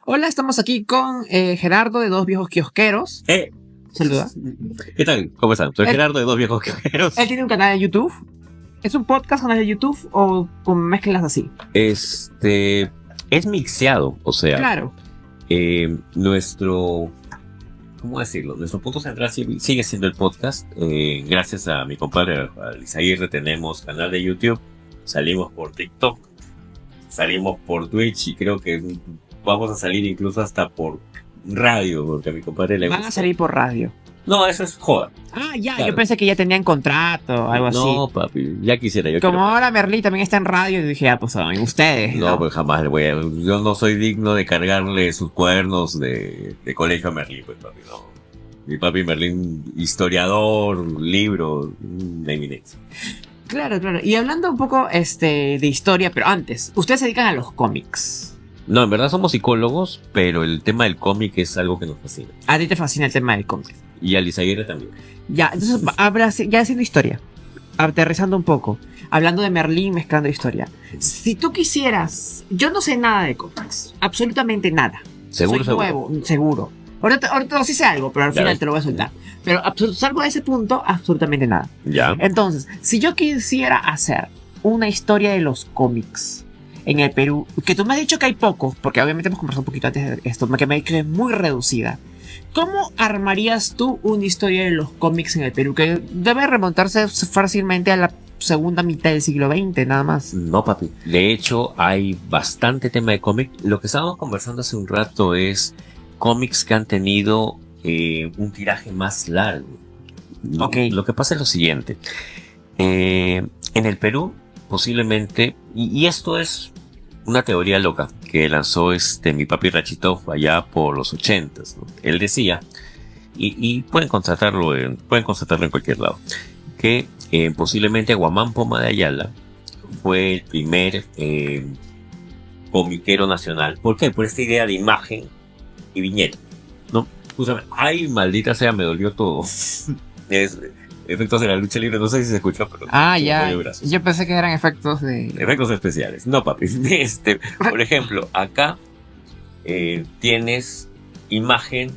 Hola, estamos aquí con Gerardo de Dos Viejos Kiosqueros. Saluda. ¿Qué tal? ¿Cómo están? Soy Él- Gerardo de Dos Viejos Quejeros. Él tiene un canal de YouTube. ¿Es un podcast, canal de YouTube o con mezclas así? Es mixeado, o sea, Claro. nuestro, ¿cómo decirlo? Nuestro punto central sigue siendo el podcast. Gracias a mi compadre Alizaguirre tenemos canal de YouTube, salimos por TikTok, salimos por Twitch y creo que vamos a salir incluso hasta por radio, porque a mi compadre le Van gusta. a salir por radio. No, eso es joda. Ah, ya, Claro. yo pensé que ya tenían contrato o algo así. No, papi, ya quisiera yo. Como ahora Merlí también está en radio, y dije, pues saben ustedes. No, pues jamás le voy a... Yo no soy digno de cargarle sus cuadernos de colegio a Merlín, pues papi, no. Mi papi Merlín, historiador, libro, una eminencia. Claro, claro. Y hablando un poco de historia, pero antes, ustedes se dedican a los cómics. No, en verdad somos psicólogos, pero el tema del cómic es algo que nos fascina. A ti te fascina el tema del cómic. Y a Lizaguirre también. Ya, entonces, ya haciendo historia, aterrizando un poco, hablando de Merlín, mezclando historia. Si tú quisieras, yo no sé nada de cómics, absolutamente nada. Seguro, Soy seguro. nuevo, seguro. Ahorita sí sé algo, pero al Ya final ves. te lo voy a soltar. Pero salgo de ese punto, absolutamente nada. Ya. Entonces, si yo quisiera hacer una historia de los cómics en el Perú, que tú me has dicho que hay pocos, porque obviamente hemos conversado un poquito antes de esto, que me ha dicho que es muy reducida. ¿Cómo armarías tú una historia de los cómics en el Perú? Que debe remontarse fácilmente a la segunda mitad del siglo XX, nada más. No, papi. De hecho, hay bastante tema de cómic. Lo que estábamos conversando hace un rato es cómics que han tenido un tiraje más largo. Ok. Lo que pasa es lo siguiente. En el Perú, posiblemente, y esto es una teoría loca que lanzó mi papi Rachitov allá por los 80s, ¿no? Él decía, y pueden constatarlo en cualquier lado, que posiblemente Guamán Poma de Ayala fue el primer comiquero nacional. ¿Por qué? Por esta idea de imagen y viñeta, ¿no? Justamente, ay, maldita sea, me dolió todo. Efectos de la lucha libre, no sé si se escuchó, pero... Ah, se me ya. movió el brazo. Yo pensé que eran efectos de... Efectos especiales. No, papi. Por ejemplo, acá tienes imagen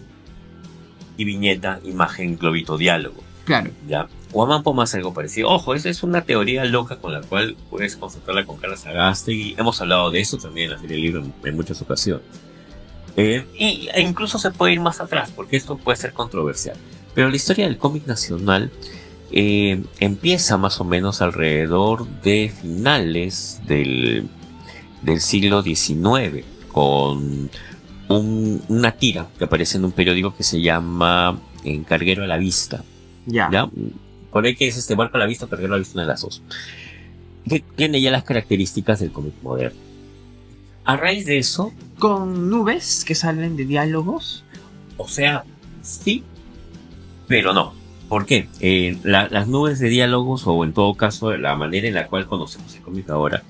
y viñeta, imagen, globito, diálogo. Claro. ¿Ya? Guamán Poma es algo parecido. Ojo, esa es una teoría loca con la cual puedes consultarla con Carlos Sagasti. Hemos hablado de eso también en la serie libro en muchas ocasiones. E incluso se puede ir más atrás, porque esto puede ser controversial. Pero la historia del cómic nacional empieza más o menos alrededor de finales del siglo XIX, con una tira que aparece en un periódico que se llama Carguero a la Vista. Ya. ¿Ya? Por ahí que es Barco a la Vista, Carguero a la Vista, una de las dos. Que tiene ya las características del cómic moderno. A raíz de eso, Con nubes que salen de diálogos. o sea, sí, pero no. ¿Por qué? Las nubes de diálogos, o en todo caso, la manera en la cual conocemos el cómic ahora,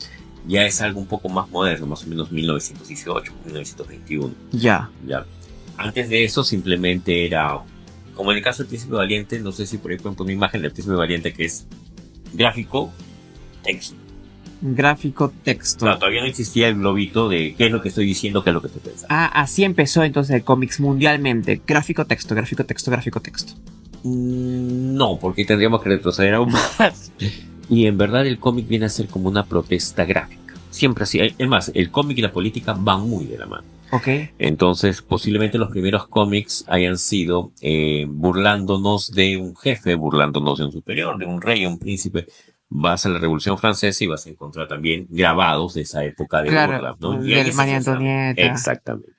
ya es algo un poco más moderno, más o menos 1918, 1921. Ya. ¿Ya? Antes de eso, simplemente era, como en el caso del Príncipe Valiente, no sé si por ahí pueden poner una imagen del Príncipe Valiente que es gráfico, texto. Gráfico, texto. Claro, todavía no existía el globito de qué es lo que estoy diciendo, qué es lo que estoy pensando. Ah, así empezó entonces el cómics mundialmente. Gráfico, texto, gráfico, texto, gráfico, texto. No, porque tendríamos que retroceder aún más. Y en verdad el cómic viene a ser como una protesta gráfica. Siempre así. Es más, el cómic y la política van muy de la mano. Ok. Entonces, posiblemente los primeros cómics hayan sido burlándonos de un jefe, burlándonos de un superior, de un rey, un príncipe. Vas a la Revolución Francesa y vas a encontrar también grabados de esa época de Claro, burla, ¿no? de así María sucesivamente. Antonieta. Exactamente.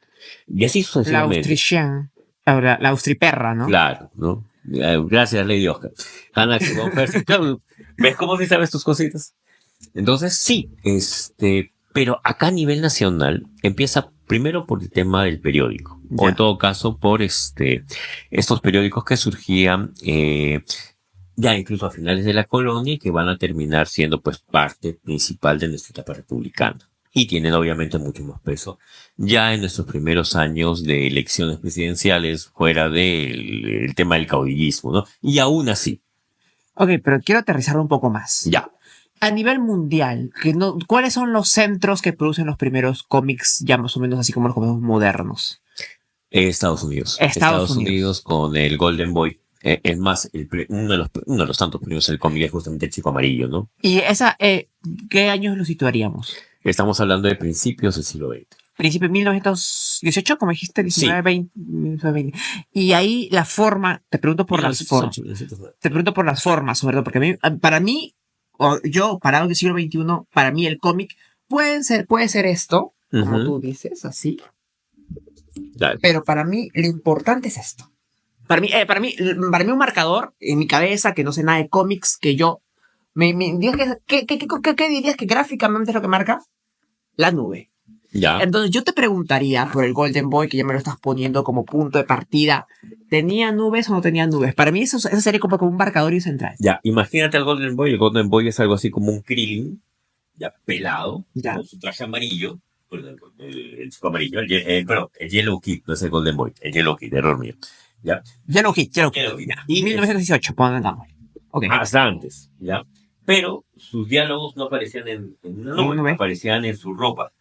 Y así La sucesivamente. austrichian. La austriperra, ¿no? Claro, ¿no? Gracias, Lady Oscar. Hannah von Percy. ¿Ves cómo sí sabes tus cositas? Entonces, sí, pero acá a nivel nacional empieza primero por el tema del periódico. Ya. O en todo caso por estos periódicos que surgían ya incluso a finales de la colonia y que van a terminar siendo pues parte principal de nuestra etapa republicana. Y tienen obviamente mucho más peso ya en nuestros primeros años de elecciones presidenciales fuera del tema del caudillismo, ¿no? Y aún así, Ok, pero quiero aterrizarlo un poco más. ya. a nivel mundial, ¿cuáles son los centros que producen los primeros cómics ya más o menos así como los cómics modernos? Estados Unidos. Estados Unidos. Con el Golden Boy. Es más, uno de los tantos premios del cómic es justamente el Chico Amarillo, ¿no? ¿Y qué años lo situaríamos? Estamos hablando de principios del siglo XX. Principio de 1918, como dijiste, 1920, 1920. Y ahí la forma, te pregunto por las formas. Te pregunto por las formas, sobre todo, porque para mí, yo, parado en el siglo XXI, para mí el cómic puede ser esto, como tú dices, así. Dale. Pero para mí, lo importante es esto. Para mí un marcador en mi cabeza, que no sé nada de cómics, que yo, ¿qué dirías que gráficamente es lo que marca? La nube. Ya. Entonces yo te preguntaría por el Golden Boy, que ya me lo estás poniendo como punto de partida. ¿Tenía nubes o no tenía nubes? Para mí eso sería como un marcador y central. Ya, imagínate al Golden Boy. El Golden Boy es algo así como un Krillin, ya pelado, Ya. con su traje amarillo. El chico amarillo, el Yellow Kid, no es el Golden Boy, el Yellow Kid, error mío. ¿Ya? Yellow Kid. Ya. Y 1918, pongamos. Ok. Hasta antes, ¿ya? Pero sus diálogos no aparecían en una nube, aparecían en su ropa.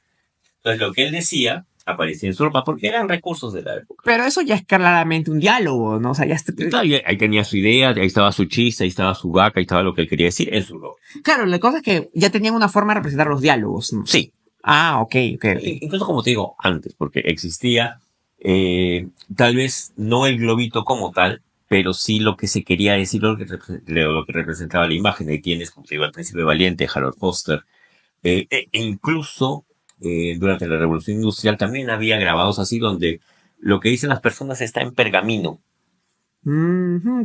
Entonces lo que él decía aparecía en su ropa porque eran recursos de la época. Pero eso ya es claramente un diálogo, ¿no? O sea, ya está... Ahí tenía su idea, ahí estaba su chiste, ahí estaba su vaca, ahí estaba lo que él quería decir en su ropa. Claro, la cosa es que ya tenían una forma de representar los diálogos, ¿no? Sí. Ah, ok. Incluso como te digo, antes, porque existía tal vez no el globito como tal, pero sí lo que se quería decir, lo que representaba la imagen de quienes, como te digo, al Príncipe Valiente, Harold Foster, incluso durante la Revolución Industrial también había grabados así donde lo que dicen las personas está en pergamino.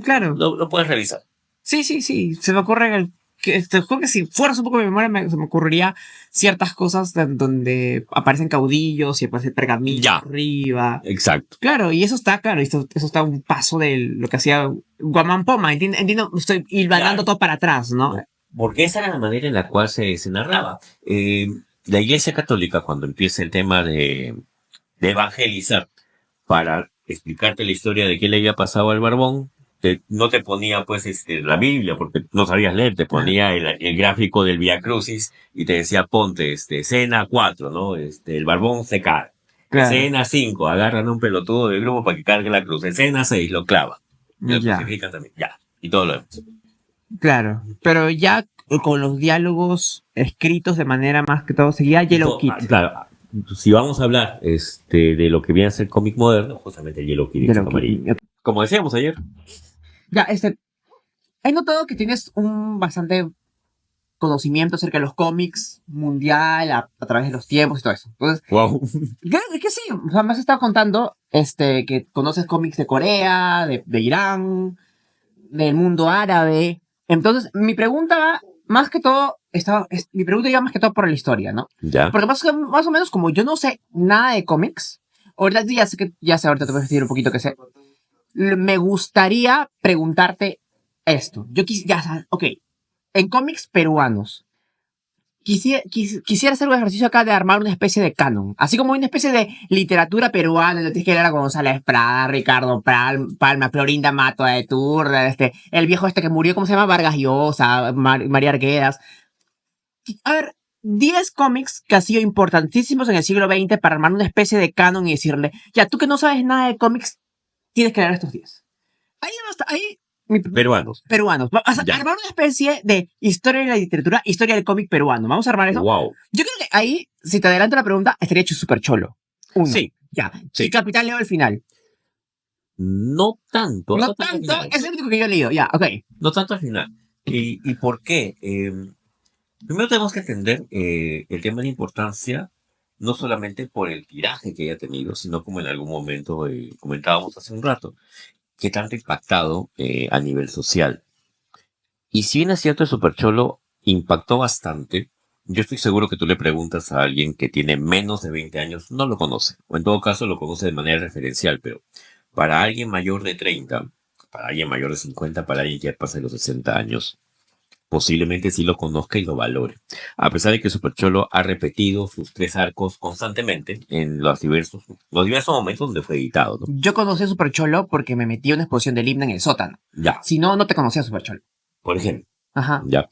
Claro. Lo puedes revisar. Sí. Se me ocurre que si fueras un poco de memoria, se me ocurriría ciertas cosas donde aparecen caudillos y aparece pergamino Ya. arriba. Exacto. Claro, y eso está, eso está a un paso de lo que hacía Guamán Poma. Entiendo, estoy hilvanando todo para atrás, ¿no? Porque esa era la manera en la cual se narraba. La Iglesia Católica, cuando empieza el tema de evangelizar, para explicarte la historia de qué le había pasado al Barbón, no te ponía pues la Biblia, porque no sabías leer, te ponía el gráfico del Vía Crucis y te decía ponte escena 4, ¿no? El Barbón se cae. Claro. Escena 5, agarran un pelotudo del grupo para que cargue la cruz. Escena 6, lo clava. Y lo crucifican también. Ya. Y todo lo demás. Claro. Pero ya con los diálogos escritos de manera más que todo seguía Yellow Kid. Claro. Si vamos a hablar de lo que viene a ser cómic moderno, justamente el Yellow Kid. Como decíamos ayer. Ya, he notado que tienes un bastante conocimiento acerca de los cómics mundial a través de los tiempos y todo eso. Entonces, wow. Que sí, o sea, me has estado contando que conoces cómics de Corea, de Irán, del mundo árabe. Entonces, mi pregunta va más que todo, mi pregunta iba más que todo por la historia, ¿no? Ya. Porque más o menos como yo no sé nada de cómics, ahorita ahorita te voy a decir un poquito que sé. Me gustaría preguntarte esto. Ok, en cómics peruanos, quisiera hacer un ejercicio acá de armar una especie de canon. Así como una especie de literatura peruana, donde tienes que leer a González Prada, Ricardo Palma, Florinda Mato de Tour, el viejo que murió, ¿cómo se llama? Vargas Llosa, María Arguedas. A ver, 10 cómics que han sido importantísimos en el siglo XX para armar una especie de canon y decirle, ya, tú que no sabes nada de cómics, tienes que leer estos 10. Ahí Peruanos. Armar una especie de historia de la literatura, historia del cómic peruano. ¿Vamos a armar eso? Wow. Yo creo que ahí, si te adelanto la pregunta, estaría hecho súper cholo. Uno. Sí. Ya. Sí. Y Capitán Leo al final. No tanto. No tanto. Es el único que yo he leído. Ya, ok. No tanto al final. ¿Y por qué? Primero tenemos que entender el tema de importancia, no solamente por el tiraje que haya tenido, sino como en algún momento comentábamos hace un rato, que tanto ha impactado a nivel social. Y si bien es cierto, el Super Cholo impactó bastante, yo estoy seguro que tú le preguntas a alguien que tiene menos de 20 años, no lo conoce, o en todo caso lo conoce de manera referencial, pero para alguien mayor de 30, para alguien mayor de 50, para alguien que ya pasa de los 60 años, posiblemente sí lo conozca y lo valore. A pesar de que Super Cholo ha repetido sus 3 arcos constantemente en los diversos momentos donde fue editado, ¿no? Yo conocí a Super Cholo porque me metí a una exposición del himno en el sótano. Ya. Si no, no te conocía a Super Cholo. Por ejemplo. Ajá. Ya.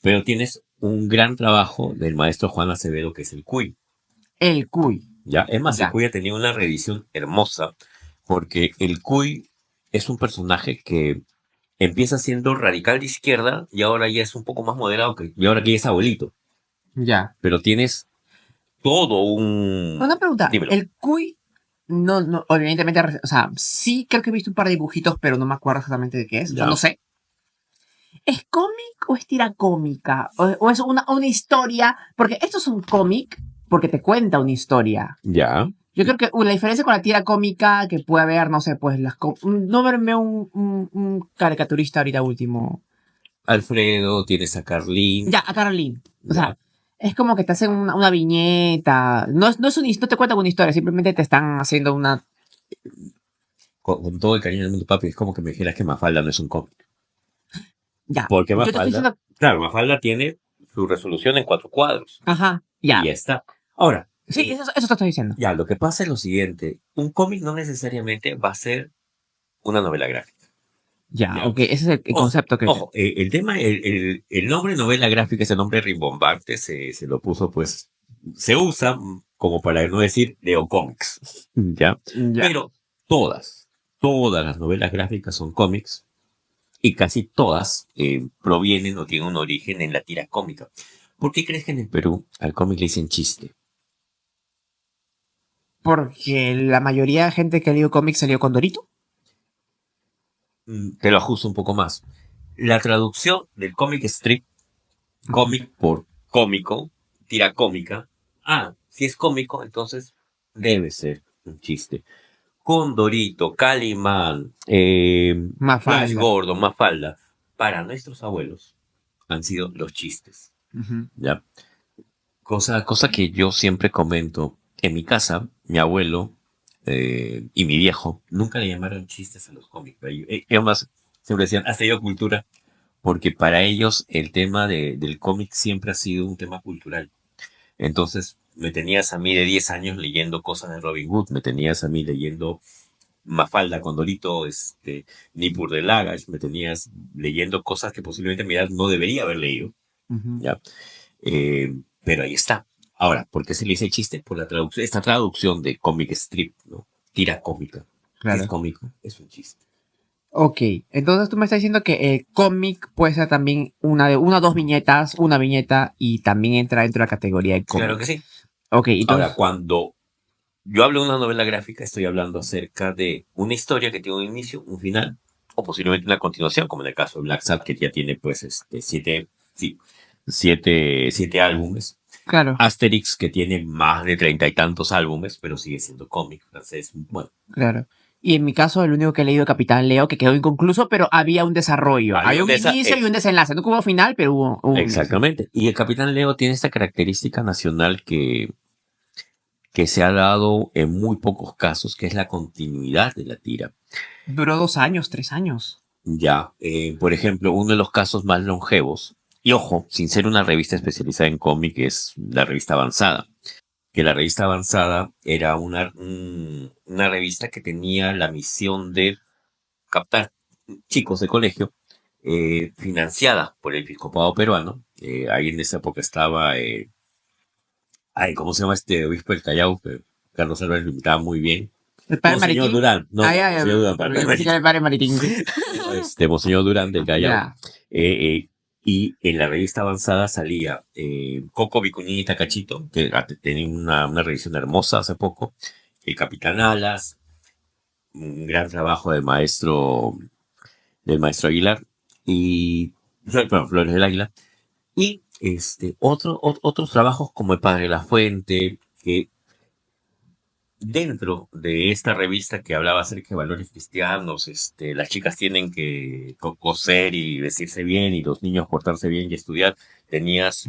Pero tienes un gran trabajo del maestro Juan Acevedo, que es el Cuy. El Cuy. ¿Ya? Es más, el Ya. Cuy ha tenido una reedición hermosa, porque el Cuy es un personaje que empieza siendo radical de izquierda y ahora ya es un poco más moderado, y ahora que ya es abuelito. Ya. Pero tienes todo un... Una pregunta. Dímelo. El Cuy, no, evidentemente, o sea, sí creo que he visto un par de dibujitos, pero no me acuerdo exactamente de qué es. O sea, Ya. no sé. ¿Es cómic o es tira cómica? ¿O es una historia? Porque esto es un cómic porque te cuenta una historia. Ya. Yo creo que la diferencia con la tira cómica que puede haber, no sé, pues no verme un caricaturista ahorita último. Alfredo, tienes a Carlín. Ya, a Caroline. O Ya. sea, es como que te hacen una viñeta. No te cuentan una historia, simplemente te están haciendo una. Con todo el cariño del mundo, papi, es como que me dijeras que Mafalda no es un cómic. Ya. Porque Yo te estoy Mafalda, diciendo. claro, Mafalda tiene su resolución en 4 cuadros. Ajá. Y Ya. ya está. Ahora, Sí, eso te estoy diciendo. ya, lo que pasa es lo siguiente. Un cómic no necesariamente va a ser una novela gráfica. Ya, Ya. ok. Ese es el Ojo, concepto que. ojo, el tema, el nombre novela gráfica, ese nombre rimbombante, se lo puso, pues, se usa como para no decir neocomics, ¿ya? Ya. Pero todas las novelas gráficas son cómics y casi todas provienen o tienen un origen en la tira cómica. ¿Por qué crees que en el Perú al cómic le dicen chiste? Porque la mayoría de gente que ha leído cómics salió con Dorito. Te lo ajusto un poco más. La traducción del comic strip, cómic por cómico, tira cómica. Ah, si es cómico, entonces debe ser un chiste. Condorito, Calimán, Flash Mafalda. Gordon, Mafalda, para nuestros abuelos han sido los chistes. Ujú. ¿Ya? Cosa que yo siempre comento. En mi casa, mi abuelo y mi viejo nunca le llamaron chistes a los cómics. Ellos más siempre decían, has tenido cultura, porque para ellos el tema del cómic siempre ha sido un tema cultural. Entonces, me tenías a mí de 10 años leyendo cosas de Robin Hood, me tenías a mí leyendo Mafalda, Condorito, Nippur de Lagash, me tenías leyendo cosas que posiblemente a mi edad no debería haber leído. Ujú. ¿Ya? Pero ahí está. Ahora, ¿por qué se le dice chiste? Por la traducción, esta traducción de comic strip, ¿no? Tira cómica. Si Claro. es cómico, es un chiste. Ok, entonces tú me estás diciendo que el cómic puede ser también una o dos viñetas, una viñeta y también entra dentro de la categoría de cómic. Claro que sí. Ok, entonces. Ahora, cuando yo hablo de una novela gráfica, estoy hablando acerca de una historia que tiene un inicio, un final, o posiblemente una continuación, como en el caso de Black Sad, que ya tiene pues siete álbumes. Claro, Asterix, que tiene más de 30 y tantos álbumes, pero sigue siendo cómic francés. Bueno, claro. Y en mi caso, el único que he leído Capitán Leo, que quedó inconcluso, pero había un desarrollo. Había un inicio y un desenlace. No hubo final, pero hubo un exactamente. Y el Capitán Leo tiene esta característica nacional que se ha dado en muy pocos casos, que es la continuidad de la tira. Duró 2 años, 3 años. Ya, por ejemplo, uno de los casos más longevos, y ojo, sin ser una revista especializada en cómic, es la revista Avanzada. Que la revista Avanzada era una revista que tenía la misión de captar chicos de colegio, financiada por el episcopado peruano. Ahí en esa época estaba, ¿cómo se llama este obispo del Callao? Que Carlos Álvarez lo invitaba muy bien. El padre Monseñor Maritín. Durán, no, Monseñor Durán, Yo pensé que era el padre Maritín. Monseñor Durán del Callao. Ya. Y en la revista Avanzada salía Coco Vicuña y Tacachito, que tenía una revisión hermosa hace poco, el Capitán Alas, un gran trabajo del maestro Aguilar, y bueno, Flores del Águila, y otros trabajos como el Padre de la Fuente, que dentro de esta revista que hablaba acerca de valores cristianos, las chicas tienen que coser y vestirse bien y los niños portarse bien y estudiar, tenías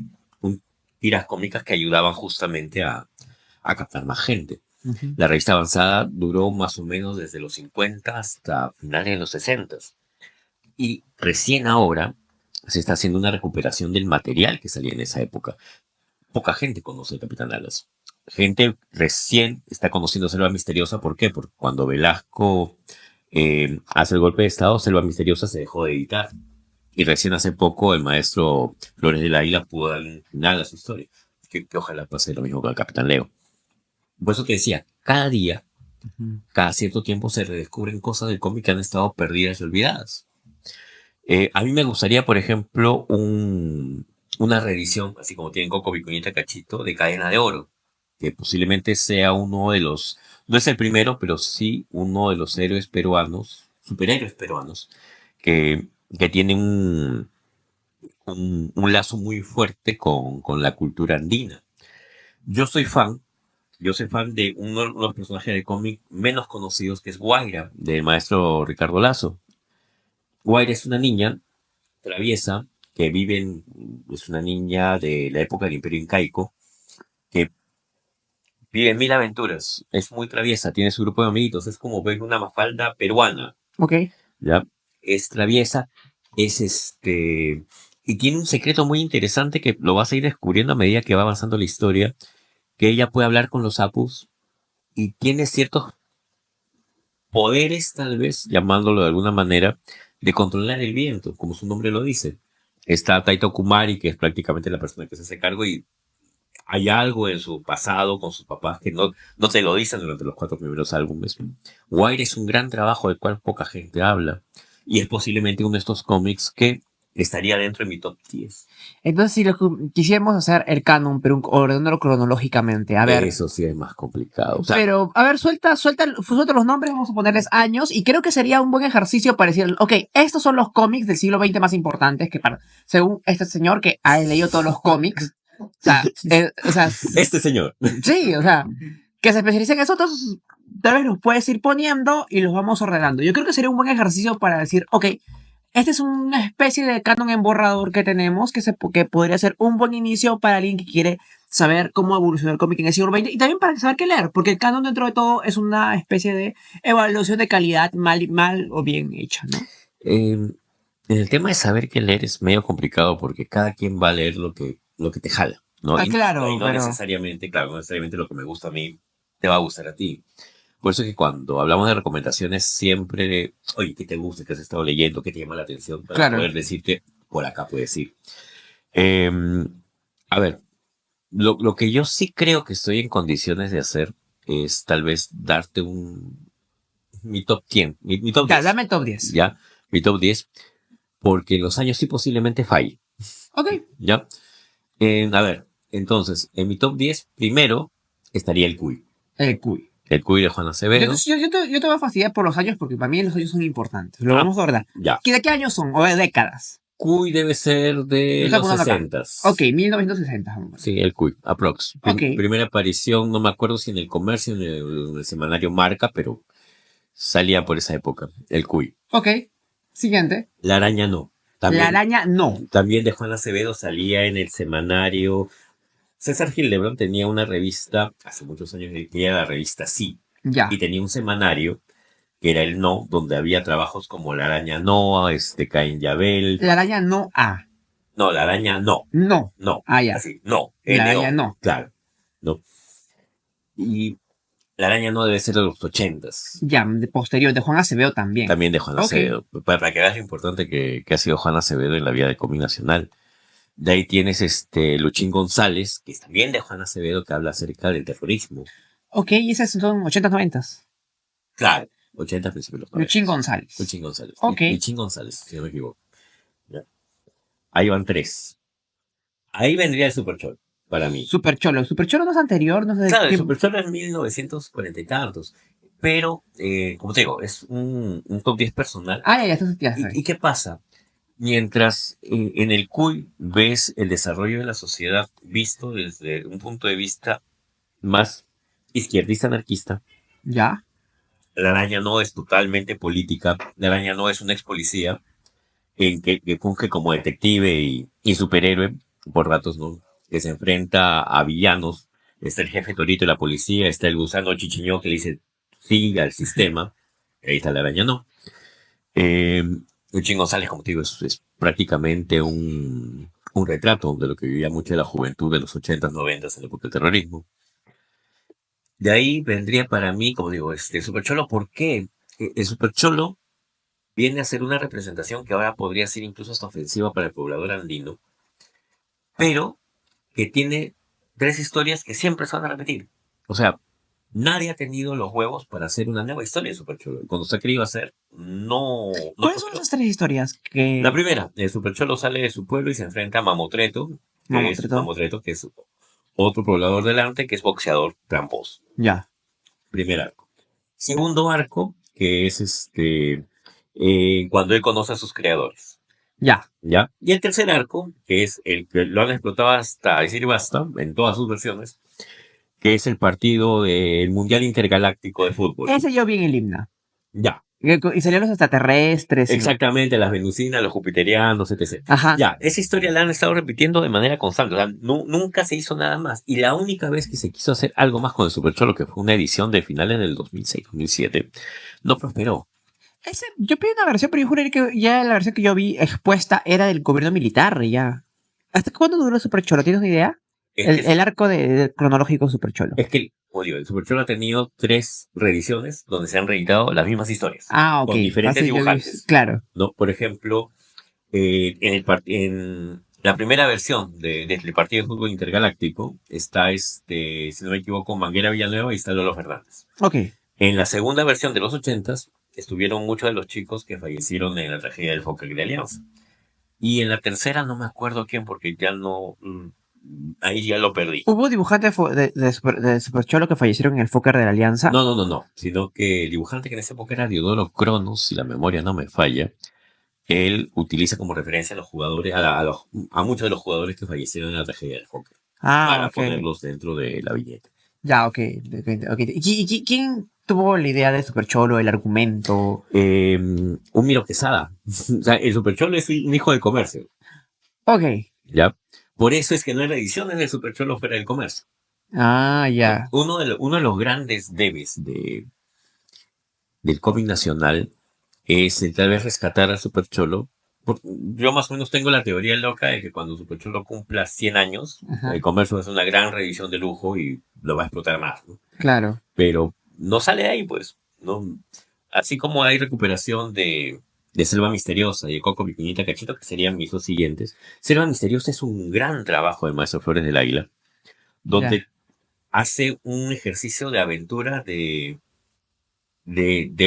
tiras cómicas que ayudaban justamente a captar más gente. Ujú. La revista Avanzada duró más o menos desde los 50 hasta finales de los 60. Y recién ahora se está haciendo una recuperación del material que salía en esa época. Poca gente conoce el Capitán Alas. Gente recién está conociendo Selva Misteriosa. ¿Por qué? Porque cuando Velasco hace el golpe de estado, Selva Misteriosa se dejó de editar. Y recién hace poco el maestro Flores del Águila pudo dar un final a su historia. Que ojalá pase lo mismo con el Capitán Leo. Por eso te decía, cada día, Ujú. cada cierto tiempo se redescubren cosas del cómic que han estado perdidas y olvidadas. A mí me gustaría, por ejemplo, una reedición, así como tienen Coco, Vicuñita, Cachito, de Cadena de Oro, que posiblemente sea uno de los, no es el primero, pero sí uno de los héroes peruanos, superhéroes peruanos, que tienen un lazo muy fuerte con la cultura andina. Yo soy fan, yo soy fan de uno de los personajes de cómic menos conocidos, que es Guaira, del maestro Ricardo Lazo. Guaira es una niña traviesa que vive es una niña de la época del Imperio Incaico, que vive mil aventuras, es muy traviesa, tiene su grupo de amiguitos, es como ver una mafalda peruana, Ok. ¿ya? Es traviesa, y tiene un secreto muy interesante que lo vas a ir descubriendo a medida que va avanzando la historia, que ella puede hablar con los apus y tiene ciertos poderes, tal vez, llamándolo de alguna manera, de controlar el viento, como su nombre lo dice. Está Taito Kumari, que es prácticamente la persona que se hace cargo, y hay algo en su pasado con sus papás que no te lo dicen durante los 4 primeros álbumes. Wire es un gran trabajo del cual poca gente habla, y es posiblemente uno de estos cómics que estaría dentro de mi top 10. Entonces, si quisiéramos hacer el canon, pero ordenándolo cronológicamente, a ver. Eso sí es más complicado. O sea, Pero, a ver, suelta los nombres, vamos a ponerles años, y creo que sería un buen ejercicio para decir, ok, estos son los cómics del siglo XX más importantes, que según este señor que ha leído todos los cómics, o sea, este señor. sí, o sea, que se especializa en eso, entonces tal vez los puedes ir poniendo y los vamos ordenando. Yo creo que sería un buen ejercicio para decir, ok, este es una especie de canon en borrador que tenemos que podría ser un buen inicio para alguien que quiere saber cómo evolucionó el cómic en el siglo XX y también para saber qué leer, porque el canon dentro de todo es una especie de evaluación de calidad mal o bien hecha, ¿no? El tema de saber qué leer es medio complicado porque cada quien va a leer lo que te jala, ¿no? Claro, Y no pero... necesariamente, claro, no necesariamente lo que me gusta a mí te va a gustar a ti. Por eso es que cuando hablamos de recomendaciones, siempre, oye, ¿qué te gusta? ¿Qué has estado leyendo? ¿Qué te llama la atención? Para Claro. poder decirte, por acá puedes ir. Eh, a ver, lo que yo sí creo que estoy en condiciones de hacer es tal vez darte mi top 10, mi top Ya, 10, dame el top 10. ¿ya? Mi top 10, porque en los años sí posiblemente falle, Ok. ¿ya? A ver, entonces, en mi top 10, primero estaría el Cuy. El Cuy. El Cuy de Juan Acevedo. Yo te voy a fastidiar por los años porque para mí los años son importantes. Lo Ah, vamos a ordenar. Ya. ¿De qué años son? O de décadas. Cuy debe ser de Lo está los poniendo acá. 60. Ok, 1960. Sí, el Cuy, aprox. Ok. Primera aparición, no me acuerdo si en el comercio, en el semanario Marca, pero salía por esa época, el Cuy. Ok. Siguiente. La araña no. También, La araña no. También de Juan Acevedo salía en el semanario. César Hildebrand tenía una revista, hace muchos años, que era la revista Sí, Ya. y tenía un semanario que era el No, donde había trabajos como La araña no, Caín Yabel. La araña no A. No, La araña no. No. No. Ah, ya. Así, no. La N-O, araña no. claro. No. Y La araña no debe ser de los 80s. Ya, de posterior, de Juan Acevedo también. También de Juan Ok. Acevedo. Para que veas lo importante que ha sido Juan Acevedo en la vida del cómic nacional. De ahí tienes Luchín González, que es también de Juan Acevedo, que habla acerca del terrorismo. Ok, y esas son 80s, 90s. Claro, 80 principios de los 90. Luchín González. Luchín González. Ok. Luchín González, si no me equivoco. ¿Ya? Ahí van 3. Ahí vendría el Super Cholo, para mí. Super Cholo. Super Cholo no es anterior, no sé de Claro, qué. el Super Cholo es 1940 y tantos. Pero, como te digo, es un top 10 personal. Ah, ya, ya. ¿Y qué pasa? Mientras en el CUI ves el desarrollo de la sociedad visto desde un punto de vista más izquierdista anarquista, Ya. La araña no es totalmente política, La araña no es un ex policía que funge como detective y superhéroe por ratos, ¿no? Que se enfrenta a villanos. Está el jefe Torito de la policía, está el gusano Chichiñó que le dice sí al sistema. Ahí está La araña no. Luchín González, como te digo, es prácticamente un retrato de lo que vivía mucho de la juventud de los 80s, 90s en la época del terrorismo. De ahí vendría para mí, como digo, Super Cholo. ¿Por qué? El Super Cholo viene a ser una representación que ahora podría ser incluso hasta ofensiva para el poblador andino, pero que tiene tres historias que siempre se van a repetir. O sea, nadie ha tenido los huevos para hacer una nueva historia de Super Cholo. Cuando se ha querido hacer, no ¿Cuáles son prosperó. esas tres historias que... La primera, el Super Cholo sale de su pueblo y se enfrenta a Mamotreto. Mamotreto, que es otro poblador del arte, que es boxeador tramposo. Ya. Primer arco. Segundo arco, que es cuando él conoce a sus creadores. Ya. ¿Ya? Y el tercer arco, que es el que lo han explotado hasta decir basta, en todas sus versiones, que es el partido del Mundial Intergaláctico de Fútbol. Ese yo vi en el himna. Ya. Y salieron los extraterrestres. Exactamente, las venusinas, los jupiterianos, etc. Ajá. Ya, esa historia la han estado repitiendo de manera constante. O sea, nunca se hizo nada más. Y la única vez que se quiso hacer algo más con el Super Cholo, que fue una edición de finales del 2006-2007, no prosperó. Yo pedí una versión, pero yo juré que ya la versión que yo vi expuesta era del gobierno militar, ya. ¿Hasta cuándo duró Super Cholo? ¿Tienes una idea? El arco cronológico Super Cholo. Es que, como digo, el Super Cholo ha tenido 3 reediciones donde se han reeditado las mismas historias. Ah, ok. Con diferentes Así yo vi, dibujantes. claro. ¿No? Por ejemplo, en la primera versión del partido de fútbol intergaláctico está, si no me equivoco, Manguera Villanueva y está Lolo Fernández. Ok. En la segunda versión de los 80s estuvieron muchos de los chicos que fallecieron en la tragedia del Fokker de Alianza. Y en la tercera no me acuerdo quién, porque ya no... ahí ya lo perdí. ¿Hubo dibujantes de Super Cholo que fallecieron en el Fokker de la Alianza? No. Sino que el dibujante que en esa época era Diodoro Cronos, si la memoria no me falla, él utiliza como referencia a los jugadores, a muchos de los jugadores que fallecieron en la tragedia del Fokker. Para ok. ponerlos dentro de la viñeta. Ya, ok. ¿Y quién tuvo la idea de Super Cholo, el argumento? Un Miro Quesada. O sea, el Super Cholo es un hijo del comercio. Ok. ¿Ya? Por eso es que no hay reediciones del Super Cholo fuera del comercio. Ah, ya. Uno de los grandes debes del cómic nacional es el tal vez rescatar al Super Cholo. Yo más o menos tengo la teoría loca de que cuando Super Cholo cumpla 100 años, Ajá. el comercio es una gran reedición de lujo y lo va a explotar más, ¿no? Claro. Pero no sale de ahí, pues. ¿No? Así como hay recuperación de Selva Misteriosa y de Coco Picuñita Cachito, que serían mis dos siguientes. Selva Misteriosa es un gran trabajo del maestro Flores del Águila, donde Ya. hace un ejercicio de aventura de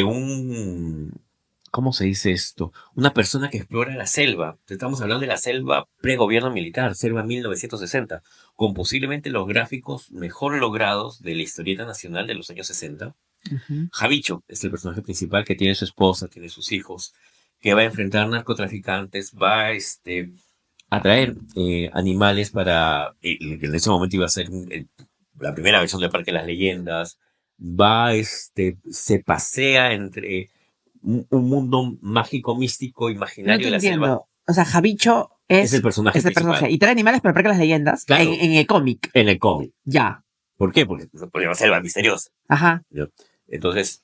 un... ¿Cómo se dice esto? Una persona que explora la selva. Estamos hablando de la selva pre-gobierno militar, selva 1960, con posiblemente los gráficos mejor logrados de la historieta nacional de los años 60. Ujú. Javicho es el personaje principal que tiene su esposa, tiene sus hijos, que va a enfrentar narcotraficantes, va a traer animales para, que en ese momento iba a ser la primera versión del Parque de las Leyendas, se pasea entre un mundo mágico, místico, No imaginario te de la selva. entiendo. O sea, Javicho Es el personaje principal. Y trae animales para el Parque de las Leyendas Claro. en el cómic. En el cómic. Ya. ¿Por qué? Porque la selva misteriosa. Ajá. ¿No? Entonces,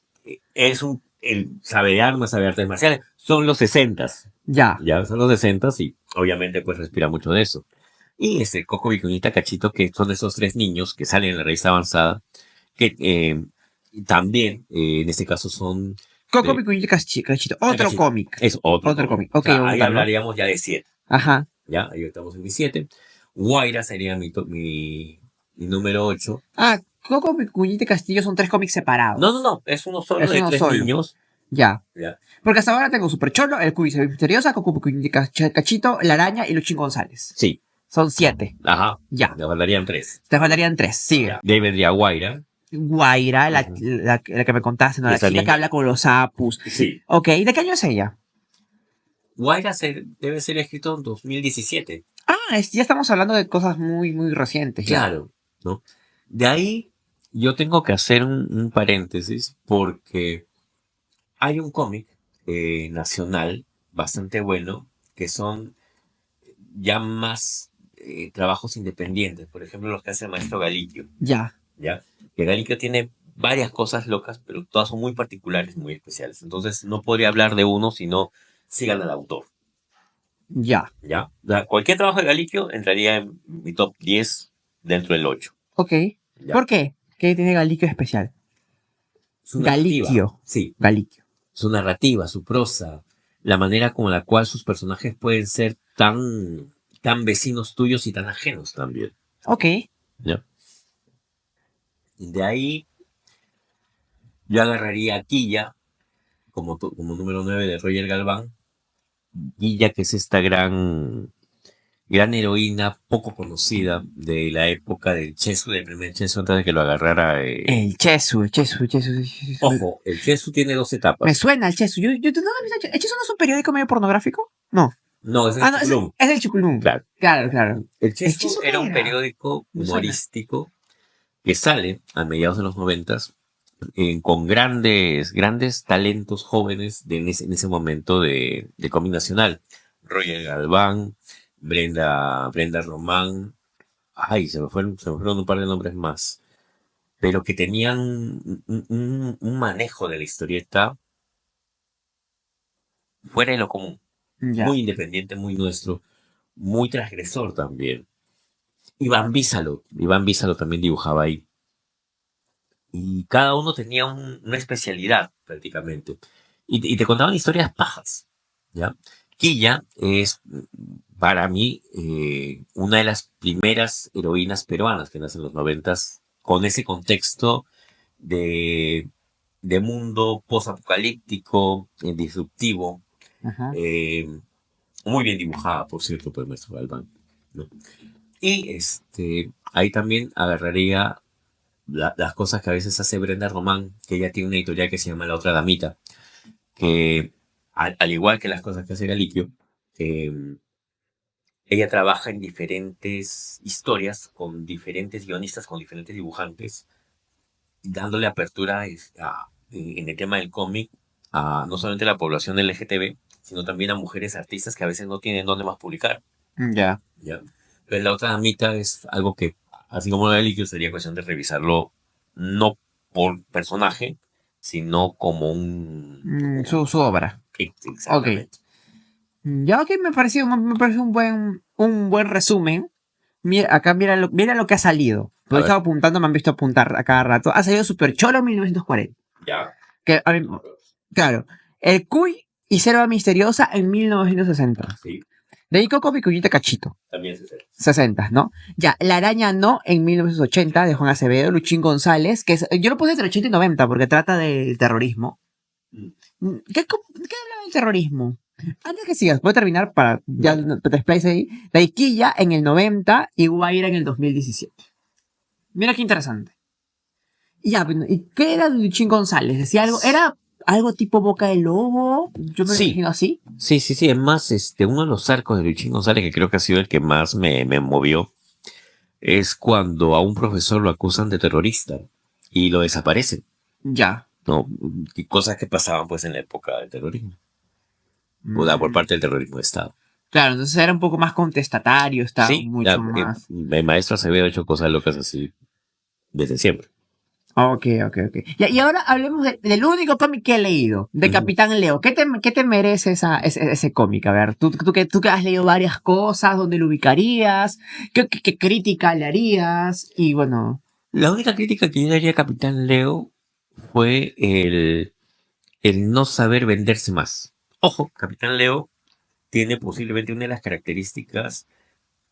él sabe de armas, sabe de artes marciales. Son los 60s. Ya. Ya son los 60s y obviamente pues respira mucho de eso. Y Coco, Vicuñita, Cachito, que son esos 3 niños que salen en la revista avanzada, que también, en este caso son... Coco Picuñita Cachito. Otro Cachito. cómic. Es otro cómic. O Ok, sea, vamos a ahí buscarlo. hablaríamos ya de 7. Ajá. Ya, ahí estamos en mi 7. Guaira sería mi número 8. Ah, Coco Picuñita y Castillo son 3 cómics separados. No, es uno solo Es de uno 3 solo. niños. Ya. Ya. Porque hasta ahora tengo Super Cholo, el Cubi Misteriosa, Coco Picuñita Cachito, La Araña y Luchín González. Sí. Son 7. Ajá. Ya. Te faltarían 3. Te faltarían 3. Sigue. Ya. De ahí vendría Guaira. Guaira, Ujú. la que me contaste, ¿no? La Esa chica que niña. habla con los sapus. Sí. Ok, ¿de qué año es ella? Guaira debe ser escrito en 2017. Ah, ya estamos hablando de cosas muy, muy recientes. ya. Claro, ¿no? De ahí yo tengo que hacer un paréntesis porque hay un cómic nacional bastante bueno que son ya más trabajos independientes. Por ejemplo, los que hace el maestro Galiquio, Ya. ¿ya? Que Galiquio tiene varias cosas locas, pero todas son muy particulares, muy especiales. Entonces no podría hablar de uno si no sigan al autor. Ya. ¿Ya? O sea, cualquier trabajo de Galiquio entraría en mi top 10 dentro del 8. Ok. ¿Ya? ¿Por qué? ¿Qué tiene Galiquio especial? Su narrativa. Galiquio. Sí, Galiquio. su narrativa, su prosa, la manera con la cual sus personajes pueden ser tan vecinos tuyos y tan ajenos también. Ok. ¿Ya? De ahí yo agarraría a Quilla como número 9 de Roger Galván. Quilla, que es esta gran heroína poco conocida de la época del Chesu, del primer Chesu, antes de que lo agarrara. El Chesu. Ojo, el Chesu tiene dos Me etapas. suena el Chesu. ¿El Chesu no es un periódico medio pornográfico? No. No, es el No, Chuculum. es el Chuculum. Claro. Claro. El Chesu Chesu qué era un era? periódico Me suena. humorístico que sale a mediados de los 90 con grandes talentos jóvenes en ese momento de cómic nacional. Roger Galván, Brenda Román, ay, se me fueron un par de nombres más, pero que tenían un manejo de la historieta fuera de lo común, Ya. muy independiente, muy nuestro, muy transgresor también. Iván Bísalo también dibujaba ahí. Y cada uno tenía una especialidad prácticamente. Y te contaban historias pajas, ¿ya? Quilla es, para mí, una de las primeras heroínas peruanas que nacen en los 90 con ese contexto de, de mundo post-apocalíptico, disruptivo, Ajá. muy bien dibujada, por cierto, por el maestro Galván, ¿no? Y ahí también agarraría las cosas que a veces hace Brenda Román, que ella tiene una editorial que se llama La Otra Damita, que al igual que las cosas que hace Galiquio, ella trabaja en diferentes historias con diferentes guionistas, con diferentes dibujantes, dándole apertura en el tema del cómic a no solamente la población LGTB, sino también a mujeres artistas que a veces no tienen dónde más publicar. Ya. ¿Ya? Entonces, La Otra Damita es algo que, así como la de Galiquio, sería cuestión de revisarlo no por personaje, sino como Su obra. Exactamente. Ya que me pareció un buen resumen. Mira, acá mira lo que ha salido. A Lo he ver. estado apuntando, me han visto apuntar a cada rato. Ha salido Super Cholo 1940. Ya. Que, a mí, claro. El Cuy y Selva Misteriosa en 1960. Sí, De ahí Coco Picuyita Cachito. también se hace. 60, ¿no? Ya, La Araña No en 1980 de Juan Acevedo, Luchín González, que yo lo puse entre 80 y 90 porque trata del terrorismo. ¿Qué habla del terrorismo? Antes que sigas, voy a terminar para ya te desplace ahí. La Iquilla en el 90 y Guaira en el 2017. Mira qué interesante. Y ya, ¿y qué era de Luchín González? Decía algo, era algo tipo Boca de Lobo, yo me lo Sí. imagino así. Sí. Es más, uno de los arcos de Luchín González, que creo que ha sido el que más me movió, es cuando a un profesor lo acusan de terrorista y lo desaparecen, Ya. ¿no? Y cosas que pasaban pues en la época del terrorismo, por parte del terrorismo de Estado. Claro, entonces era un poco más contestatario, estaba Sí, mucho más. el maestro Acevedo ha hecho cosas locas así desde siempre. Ok. Y ahora hablemos del único cómic que he leído, de Capitán Leo. ¿Qué te merece ese cómic? A ver, tú que has leído varias cosas, ¿dónde lo ubicarías? ¿Qué crítica le harías? Y bueno, La única crítica que yo le haría a Capitán Leo fue el no saber venderse más. Ojo, Capitán Leo tiene posiblemente una de las características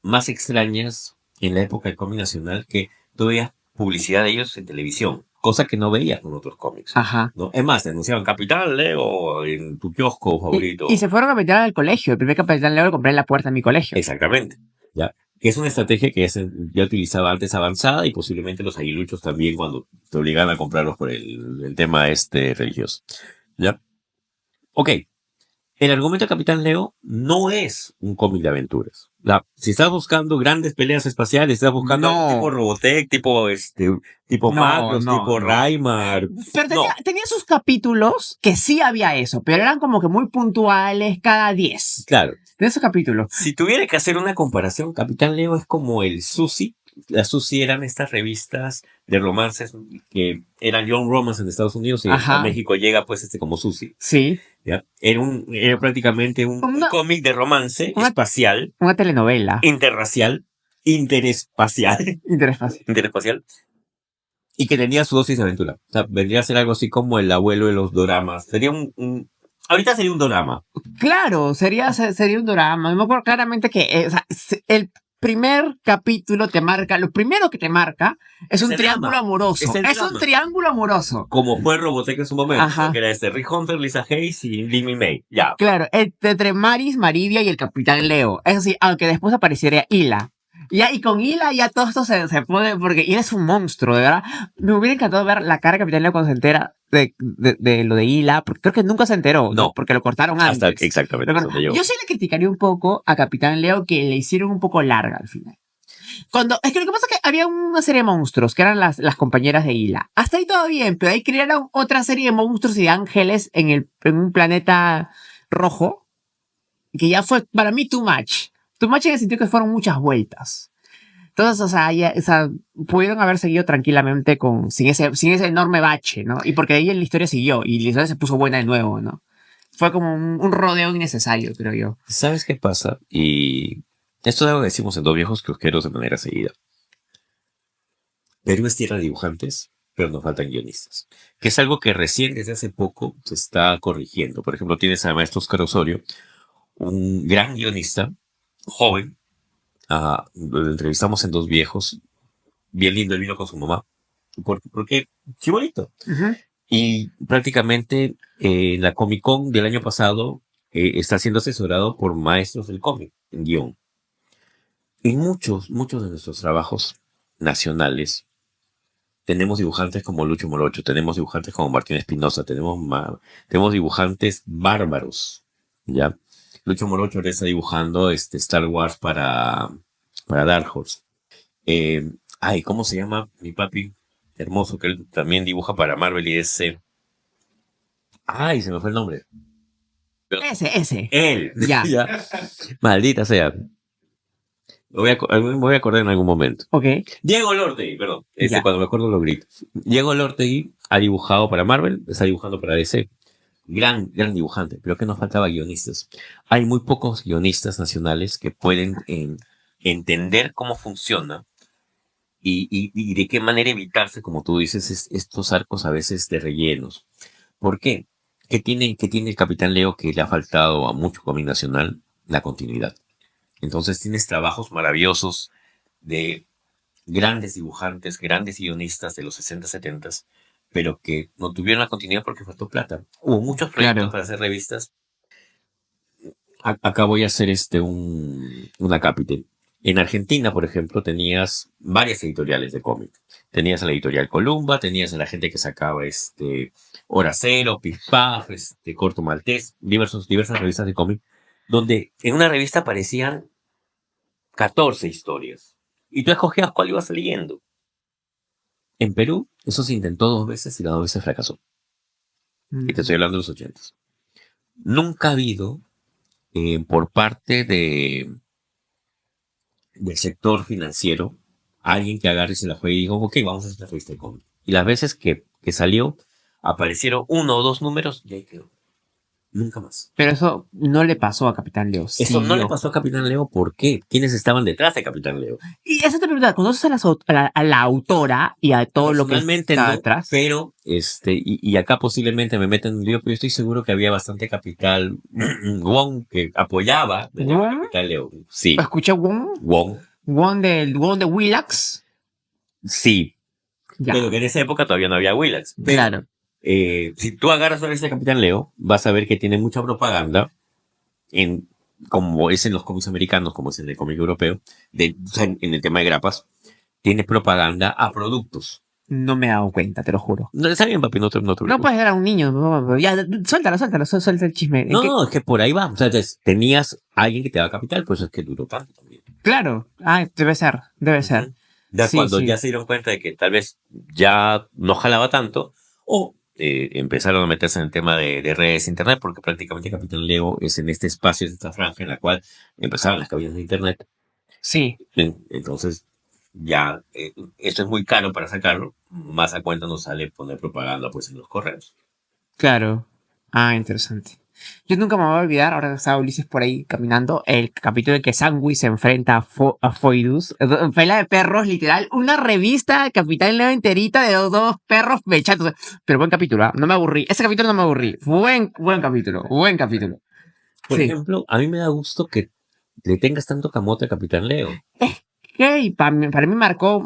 más extrañas en la época del cómic nacional, que tú veías publicidad de ellos en televisión, cosa que no veías con otros cómics, ajá. ¿no? Es más, te anunciaban Capitán Leo en tu kiosco favorito. Y se fueron a meter al colegio. El primer Capitán Leo lo compré en la puerta de mi colegio. Exactamente, ¿ya? Que es una estrategia que ya utilizaba antes avanzada y posiblemente los aguiluchos también cuando te obligan a comprarlos por el tema religioso, ¿ya? Ok. El argumento de Capitán Leo no es un cómic de aventuras. Si estás buscando grandes peleas espaciales, estás buscando No. algo tipo Robotech, tipo No, Macros, no, tipo no. Raimar. Pero No, tenía sus capítulos que sí había eso, pero eran como que muy puntuales cada 10. claro. De esos capítulos. Si tuviera que hacer una comparación, Capitán Leo es como el Susi. Las Susi eran estas revistas de romances que eran Young Romance en Estados Unidos y Ajá. a México llega pues como Susi. Sí. ¿Ya? Era prácticamente un cómic de romance espacial, Una telenovela. interracial, interespacial, y que tenía su dosis de aventura. O sea, vendría a ser algo así como el abuelo de los doramas. Sería Ahorita sería un drama. Claro, sería un drama. Me acuerdo claramente que o sea, el primer capítulo te marca, lo primero que te marca es un el triángulo drama. amoroso. Es el Es un drama. triángulo amoroso. Como fue Robotech en su momento, Ajá. que era Rick Hunter, Lisa Hayes y Lee May. Ya. Claro, entre Maris, Maridia y el Capitán Leo. Eso sí, aunque después aparecería Hila. Ya, y con Hila ya todo esto se pone, porque Hila es un monstruo, de verdad. Me hubiera encantado ver la cara de Capitán Leo cuando se entera de lo de Hila, porque creo que nunca se enteró, No. porque lo cortaron Hasta antes. exactamente Pero donde llegó. yo sí le criticaría un poco a Capitán Leo que le hicieron un poco larga al final. Es que lo que pasa es que había una serie de monstruos que eran las compañeras de Hila. Hasta ahí todo bien, pero ahí crearon otra serie de monstruos y de ángeles en un planeta rojo que ya fue para mí too much. Too much en el sentido que fueron muchas vueltas. Entonces, o sea, pudieron haber seguido tranquilamente sin ese enorme bache, ¿no? Y porque ahí la historia siguió y la historia se puso buena de nuevo, ¿no? Fue como un rodeo innecesario, creo yo. ¿Sabes qué pasa? Y esto es algo que decimos en Dos Viejos Kiosqueros de manera seguida. Perú es tierra de dibujantes, pero nos faltan guionistas. Que es algo que recién desde hace poco se está corrigiendo. Por ejemplo, tienes a maestro Oscar Osorio, un gran guionista, joven. Lo entrevistamos en Dos Viejos. Bien lindo, él vino con su mamá. Porque chibolito. Uh-huh. Y prácticamente la Comic Con del año pasado está siendo asesorado por maestros del cómic en guión. En muchos de nuestros trabajos nacionales tenemos dibujantes como Lucho Morocho, tenemos dibujantes como Martín Espinosa, tenemos dibujantes bárbaros, ¿ya? Lucho Morocho ahora está dibujando Star Wars para Dark Horse. ¿Cómo se llama mi papi hermoso? Que él también dibuja para Marvel y DC. Se me fue el nombre. Ese. Él. Ya. Ya. Maldita sea. Me voy a acordar en algún momento. Ok. Diego Lortegui, perdón. Ya. Cuando me acuerdo lo grito. Diego Lortegui ha dibujado para Marvel, está dibujando para DC. Gran dibujante, pero que nos faltaba guionistas. Hay muy pocos guionistas nacionales que pueden entender cómo funciona y de qué manera evitarse, como tú dices, estos arcos a veces de rellenos. ¿Por qué? ¿Qué tiene el Capitán Leo que le ha faltado a mucho cómic nacional? La continuidad. Entonces tienes trabajos maravillosos de grandes dibujantes, grandes guionistas de los 60, 70, pero que no tuvieron la continuidad porque faltó plata. Hubo muchos proyectos para hacer revistas. Acá voy a hacer una cápite. En Argentina, por ejemplo, tenías varias editoriales de cómic. Tenías a la editorial Columba, tenías a la gente que sacaba Hora Cero, Pif Paf, Corto Maltés, diversas revistas de cómic, donde en una revista aparecían 14 historias. Y tú escogías cuál ibas leyendo. En Perú, eso se intentó 2 veces y las 2 veces fracasó. Y te estoy hablando de los 80. Nunca ha habido, por parte del sector financiero, alguien que agarre y se la juegue y diga, ok, vamos a hacer la revista de cómic. Y las veces que salió, aparecieron 1 o 2 números y ahí quedó. Nunca más. Pero eso no le pasó a Capitán Leo. Eso no le pasó a Capitán Leo. ¿Por qué? ¿Quiénes estaban detrás de Capitán Leo? Y esa te pregunta, ¿conoces a la autora y a todo lo que está no, detrás? Pero, y acá posiblemente me meten en un lío, pero yo estoy seguro que había bastante capital Wong que apoyaba a Capitán Leo. Sí. ¿Escuché Wong? Wong de Willax. Sí. Ya. Pero que en esa época todavía no había Willax. Claro. Si tú agarras la revista de Capitán Leo, vas a ver que tiene mucha propaganda como es en los cómics americanos, como es en el cómic europeo, en el tema de grapas, tiene propaganda a productos. No me he dado cuenta, te lo juro. No, está bien, papi, no te No puedes dar a un niño. Ya, suelta el chisme. No, es que por ahí va. O sea, entonces, tenías a alguien que te daba capital, pues es que duró tanto también. Claro. Debe ser. Ya cuando ya se dieron cuenta de que tal vez ya no jalaba tanto, o empezaron a meterse en el tema de redes de internet, porque prácticamente Capitán Leo es en este espacio, en esta franja en la cual empezaron las cabinas de internet. Sí. Entonces, ya esto es muy caro para sacarlo, más a cuenta nos sale poner propaganda pues en los correos. Claro. Interesante. Yo nunca me voy a olvidar, ahora que estaba Ulises por ahí caminando, el capítulo en que Sangui se enfrenta a Foidus. Pelea de perros, literal. Una revista de Capitán Leo enterita de los dos perros mechados. Pero buen capítulo, ¿ah? No me aburrí. Ese capítulo no me aburrí. Buen capítulo. Buen capítulo. Por Sí. ejemplo, a mí me da gusto que le tengas tanto camote a Capitán Leo. Ok, para mí marcó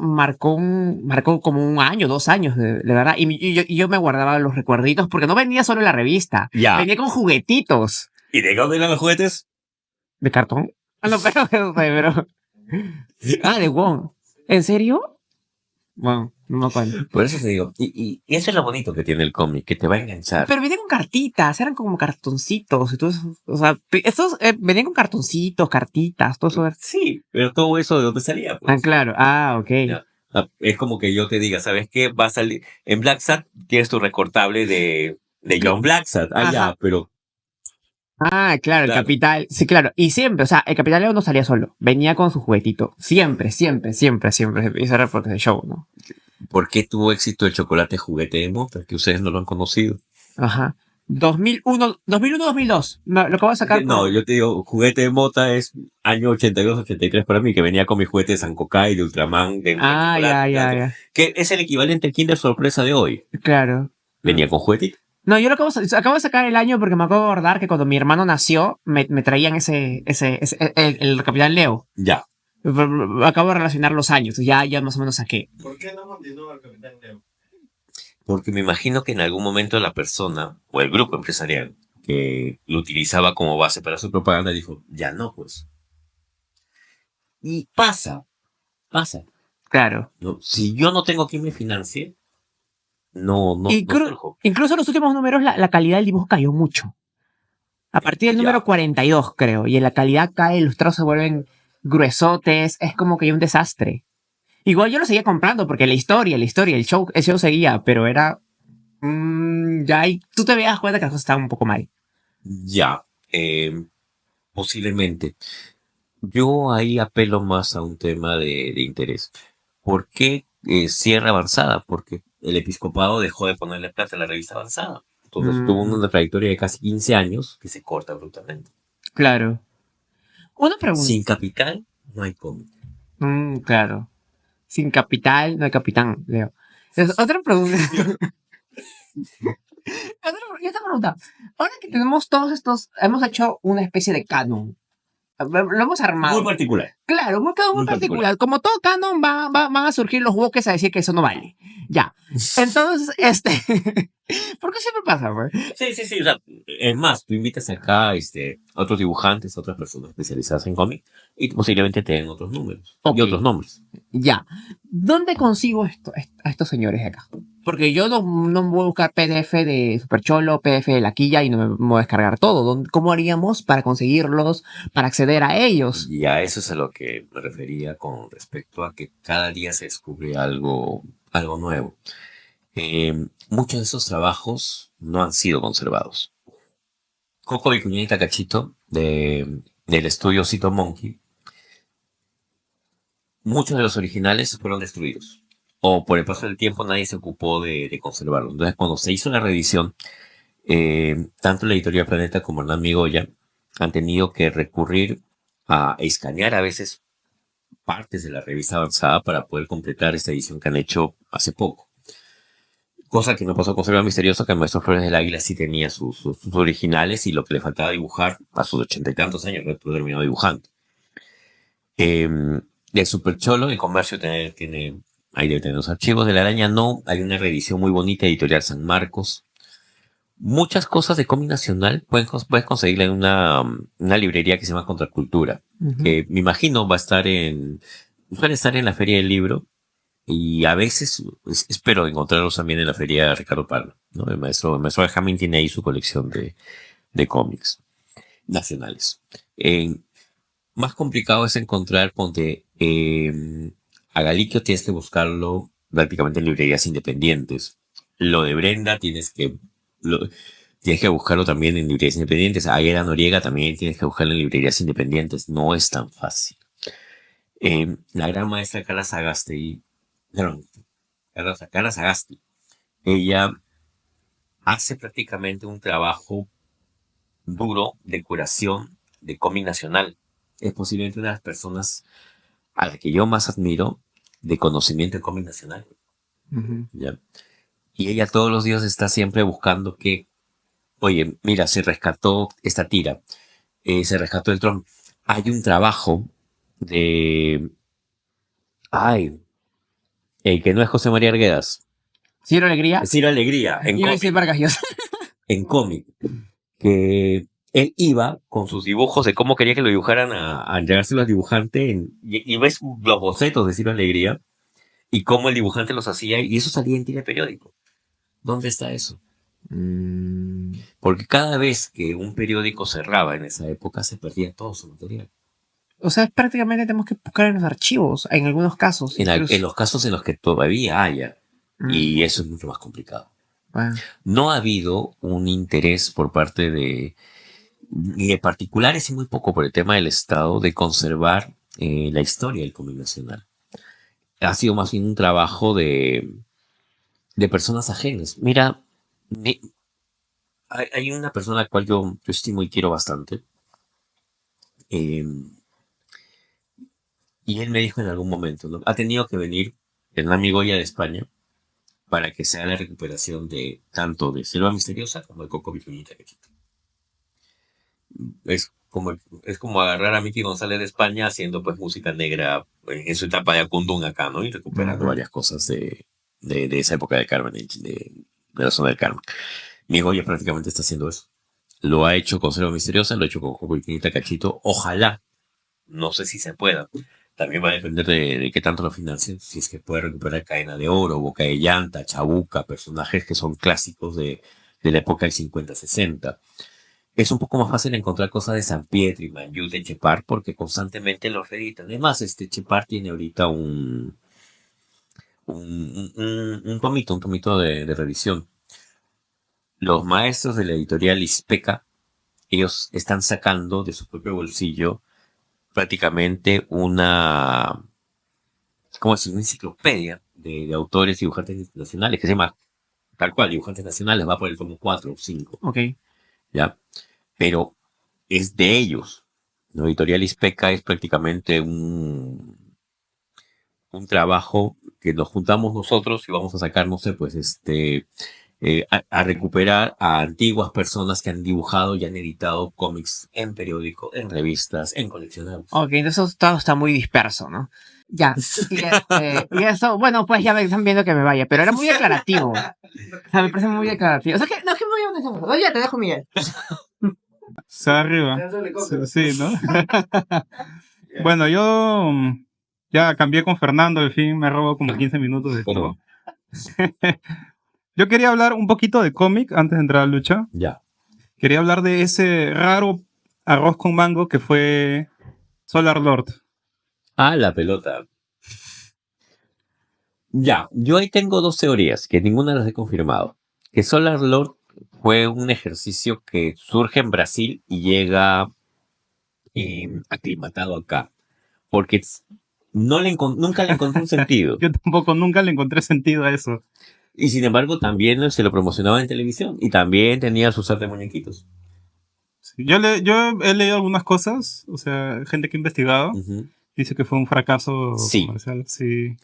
como un año, 2 años, de verdad. Y yo me guardaba los recuerditos porque no venía solo en la revista. Ya. Venía con juguetitos. ¿Y de dónde eran los juguetes? ¿De cartón? Ah, no, pero. Ah, de Wong. ¿En serio? Bueno, no me acuerdo. Por eso te digo, y eso es lo bonito que tiene el cómic, que te va a enganchar. Pero venía con cartitas, eran como cartoncitos y todo eso. O sea, estos venían con cartoncitos, cartitas, todo eso. Sí, pero todo eso de dónde salía, Ah, pues. claro. Ah, ok. Ya. Es como que yo te diga, ¿sabes qué? Va a salir. En Black Sat tienes tu recortable de John Blacksat. Ah, Ajá. ya, pero Ah, claro, el claro. capital. Sí, claro. Y siempre, o sea, el Capital Leo no salía solo. Venía con su juguetito. Siempre, siempre, siempre, siempre. Eso era porque es el show, ¿no? ¿Por qué tuvo éxito el chocolate juguete de Mota? Que ustedes no lo han conocido. Ajá. 2001, 2002. Lo que voy a sacar No, por... yo te digo, juguete de Mota es año 82, 83 para mí, que venía con mi juguete de Sankokai, de Ultraman, de Ah, ya, chocolate, ya, claro, ya. que es el equivalente al Kinder Sorpresa de hoy. Claro. Venía con juguetito. No, yo lo acabo de sacar el año porque me acabo de acordar que cuando mi hermano nació, me traían el Capitán Leo. Ya. Acabo de relacionar los años, ya más o menos saqué. ¿Por qué no continúa el Capitán Leo? Porque me imagino que en algún momento la persona o el grupo empresarial que lo utilizaba como base para su propaganda dijo, ya no, pues. Y pasa. Claro. ¿No? Si yo no tengo quien me financie, no surjo. Incluso en los últimos números la calidad del dibujo cayó mucho. A partir del Ya. número 42, creo, y en la calidad cae, los trazos se vuelven gruesotes, es como que hay un desastre. Igual yo lo seguía comprando porque la historia, el show seguía, pero era... ya ahí tú te veías cuenta que las cosas estaban un poco mal. Ya, posiblemente. Yo ahí apelo más a un tema de interés. ¿Por qué Sierra Avanzada? Porque el episcopado dejó de ponerle plata a la revista Avanzada. Entonces tuvo una trayectoria de casi 15 años que se corta brutalmente. Claro. Una pregunta. Sin capital, no hay cómic. Claro. Sin capital, no hay capitán, Leo. Entonces, otra pregunta. Y esta pregunta. Ahora que tenemos todos estos, hemos hecho una especie de canon. Lo hemos armado. Muy particular. Claro, muy particular. Como todo canon, van a surgir los woques a decir que eso no vale. Ya. Entonces, ¿por qué siempre pasa, güey? Sí. O sea, es más, tú invitas acá a otros dibujantes, a otras personas especializadas en cómic, y posiblemente te den otros números Ok. y otros nombres. Ya. ¿Dónde consigo a estos señores de acá? Porque yo no voy a buscar PDF de Supercholo, PDF de La Quilla y no me voy a descargar todo. ¿Cómo haríamos para conseguirlos, para acceder a ellos? Y a eso es a lo que me refería con respecto a que cada día se descubre algo nuevo. Muchos de esos trabajos no han sido conservados. Coco Vicuña y Takachito del estudio Cito Monkey, muchos de los originales fueron destruidos. O por el paso del tiempo nadie se ocupó de conservarlos. Entonces cuando se hizo la reedición, tanto la editorial Planeta como Hernán Migoya han tenido que recurrir a escanear a veces partes de la revista Avanzada para poder completar esta edición que han hecho hace poco. Cosa que no pasó con Selva Misteriosa, que el maestro Flores del Águila sí tenía sus originales y lo que le faltaba dibujar a sus 80 y tantos años, no terminó dibujando. Del Super Cholo, el comercio tiene ahí debe tener los archivos. De la Araña no, hay una reedición muy bonita, editorial San Marcos. Muchas cosas de cómic nacional puedes conseguirla en una librería que se llama Contracultura, que me imagino suele estar en la Feria del Libro, y a veces espero encontrarlos también en la Feria Ricardo Palma, ¿no? El maestro Benjamín tiene ahí su colección de cómics nacionales. Más complicado es encontrar, ponte, a Galiquio tienes que buscarlo prácticamente en librerías independientes. Lo de Brenda tienes que buscarlo también en librerías independientes. A Agueda Noriega también tienes que buscarlo en librerías independientes. No es tan fácil. La gran maestra Carla Sagasti, ella hace prácticamente un trabajo duro de curación de cómic nacional. Es posiblemente una de las personas a la que yo más admiro de conocimiento de cómic nacional. Ujú. ¿Ya? Y ella todos los días está siempre buscando que, oye, mira, se rescató esta tira, se rescató el Tron. Hay un trabajo de, ay, que no es José María Arguedas, Ciro Alegría. es Ciro Alegría, Iba a decir Vargas Llosa. en cómic, que él iba con sus dibujos de cómo quería que lo dibujaran a entregárselo al dibujante y ves los bocetos de Ciro Alegría y cómo el dibujante los hacía y eso salía en tira de periódico. ¿Dónde está eso? Porque cada vez que un periódico cerraba en esa época se perdía todo su material. O sea, prácticamente tenemos que buscar en los archivos, en algunos casos. En los casos en los que todavía haya, Mm, y eso es mucho más complicado. bueno. No ha habido un interés por parte de, ni de particulares y muy poco por el tema del Estado, de conservar la historia del cómic nacional. Ha sido más bien un trabajo de personas ajenas. Mira, hay una persona a la cual yo estimo y quiero bastante, eh, y él me dijo en algún momento, ¿no? Ha tenido que venir Hernán Migoya de España para que sea la recuperación de tanto de Selva Misteriosa como de Coco Vicuñita Cachito. Es como agarrar a Miki González de España haciendo pues música negra en su etapa de Akundun acá, ¿no? Y recuperando varias cosas de esa época de Carmen, de la zona del Carmen. Migoya prácticamente está haciendo eso. Lo ha hecho con Selva Misteriosa, lo ha hecho con Coco Vicuñita Cachito. Ojalá, no sé si se pueda. También va a depender de qué tanto lo financien. Si es que puede recuperar Cadena de Oro, Boca de Llanta, Chabuca, personajes que son clásicos de la época del 50-60. Es un poco más fácil encontrar cosas de San Pietro y Manllú de Chepar porque constantemente los reeditan. Además, Chepar tiene ahorita un tomito de revisión. Los maestros de la editorial Izpeca, ellos están sacando de su propio bolsillo prácticamente ¿cómo decir? Una enciclopedia de autores y dibujantes nacionales que se llama tal cual, dibujantes nacionales, va por el tomo 4 o 5, Ok. ¿ya? Pero es de ellos. ¿No? Editorial Izpeca es prácticamente un trabajo que nos juntamos nosotros y vamos a sacar, no sé, pues a recuperar a antiguas personas que han dibujado y han editado cómics en periódico, en revistas, en coleccionables. Ok, entonces todo está muy disperso, ¿no? Ya. Y eso, bueno, pues ya me están viendo que me vaya, pero era muy declarativo. O sea, me parece muy declarativo. O sea, que no, que muy honesto. Oye, te dejo, Miguel. Se va arriba. Sí, ¿no? Bueno, yo ya cambié con Fernando, al fin me robó como 15 minutos de tiempo. Yo quería hablar un poquito de cómic antes de entrar a la lucha. Ya. Quería hablar de ese raro arroz con mango que fue Solar Lord. Ah, la pelota. Ya, yo ahí tengo dos teorías, que ninguna las he confirmado. Que Solar Lord fue un ejercicio que surge en Brasil y llega aclimatado acá. Porque nunca le encontré un sentido. Yo tampoco nunca le encontré sentido a eso. Y sin embargo, también se lo promocionaba en televisión. Y también tenía sus set de muñequitos. Sí, yo he leído algunas cosas, o sea, gente que ha investigado. Ujú. Dice que fue un fracaso Sí. comercial, sí.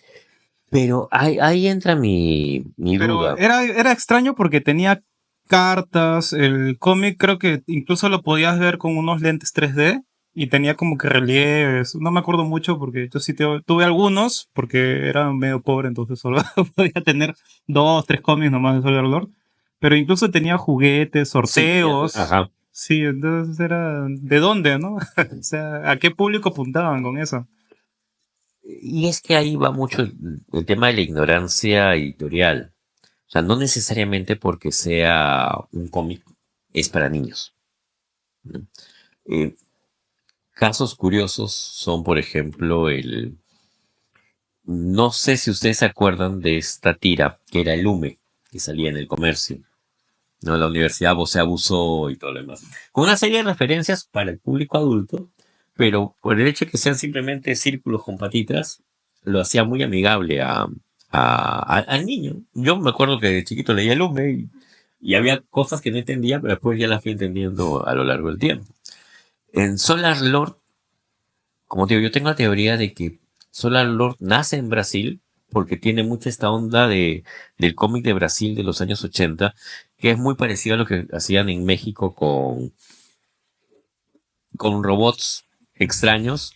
Pero ahí entra mi Pero duda. era extraño porque tenía cartas, el cómic creo que incluso lo podías ver con unos lentes 3D y tenía como que relieves. No me acuerdo mucho porque yo sí tuve algunos porque era medio pobre, entonces solo podía tener 2, 3 cómics nomás de Solar Lord. Pero incluso tenía juguetes, sorteos. Sí, ajá. Sí, entonces era... ¿De dónde, no? O sea, ¿a qué público apuntaban con eso? Y es que ahí va mucho el tema de la ignorancia editorial. O sea, no necesariamente porque sea un cómic es para niños, ¿no? Eh, Casos curiosos son, por ejemplo, no sé si ustedes se acuerdan de esta tira, que era el Lume, que salía en el comercio, ¿no? La universidad se abusó y todo lo demás. Con una serie de referencias para el público adulto, pero por el hecho de que sean simplemente círculos con patitas, lo hacía muy amigable al niño. Yo me acuerdo que de chiquito leía el Lume y Y había cosas que no entendía, pero después ya las fui entendiendo a lo largo del tiempo. En Solar Lord, como te digo, yo tengo la teoría de que Solar Lord nace en Brasil porque tiene mucha esta onda del cómic de Brasil de los años 80, que es muy parecido a lo que hacían en México con robots extraños.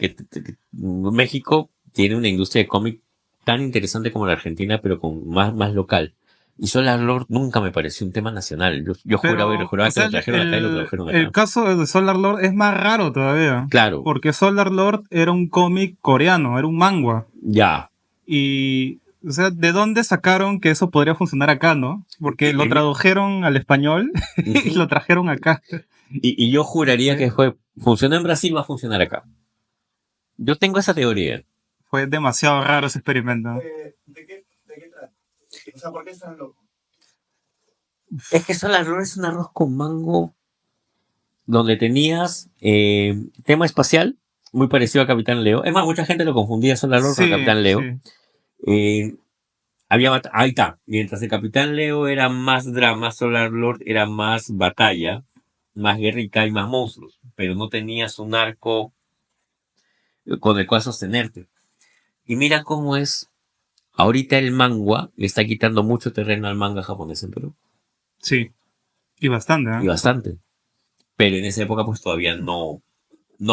México tiene una industria de cómic tan interesante como la Argentina, pero con más local. Y Solar Lord nunca me pareció un tema nacional. Yo juraba Pero, que o sea, lo trajeron acá y lo trajeron el acá. caso de Solar Lord es más raro todavía. Claro, Porque Solar Lord era un cómic coreano, era un manga. ya. Y, o sea, ¿de dónde sacaron que eso podría funcionar acá, no? Porque lo tradujeron al español y Ujú. lo trajeron acá. Y yo juraría Sí. que funcionó en Brasil, va a funcionar acá. Yo tengo esa teoría. Fue demasiado raro ese experimento. ¿De qué trata? O sea, ¿por qué están locos? Es que Solar Lord es un arroz con mango donde tenías tema espacial, muy parecido a Capitán Leo. Es más, mucha gente lo confundía Solar Lord con Sí, Capitán Leo. sí. Eh, ahí está. Mientras el Capitán Leo era más drama, Solar Lord era más batalla, más guerrita y más monstruos. Pero no tenías un arco con el cual sostenerte. Y mira cómo es. Ahorita el manga le está quitando mucho terreno al manga japonés en Perú. Sí. Y bastante, Y ¿eh? bastante. Pero en esa época pues todavía no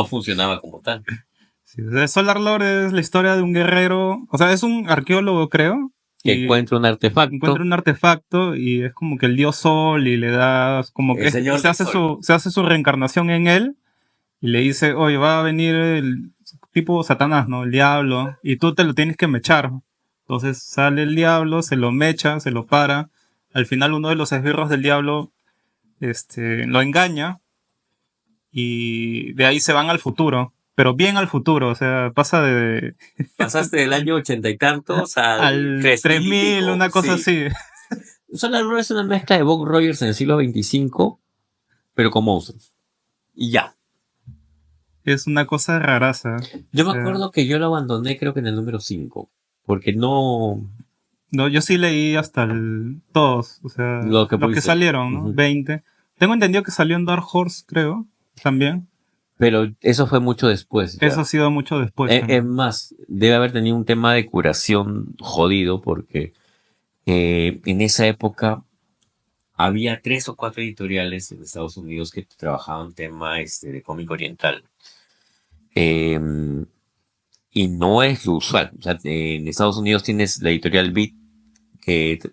funcionaba como tal. Sí, o sea, Solar Lord es la historia de un guerrero. O sea, es un arqueólogo, creo. Que Y encuentra un encuentra artefacto. un artefacto y es como que el dios Sol y le da como El que señor del sol. se hace su reencarnación en él y le dice, oye, va a venir el tipo Satanás, ¿no? El diablo, y tú te lo tienes que mechar. Entonces sale el diablo, se lo mecha, se lo para. Al final uno de los esbirros del diablo lo engaña y de ahí se van al futuro. Pero bien al futuro, o sea, pasa de Pasaste del año 80 y tantos al al 3000 y 3000, pico. una cosa Sí. así. Solar Lord es una mezcla de Buck Rogers en el siglo XXV, pero con monstruos. Y ya. Es una cosa raraza. Yo O me sea, acuerdo que yo lo abandoné creo que en el número 5. Porque no no, yo sí leí hasta todos, o sea, lo que los que pudiste. salieron, ¿no? Ujú. 20. Tengo entendido que salió en Dark Horse, creo, también. Pero eso fue mucho después ya. Eso ha sido mucho después Es también. más, debe haber tenido un tema de curación jodido porque en esa época había 3 o 4 editoriales en Estados Unidos que trabajaban tema de cómic oriental. Eh, y no es lo usual. O sea, en Estados Unidos tienes la editorial Bis.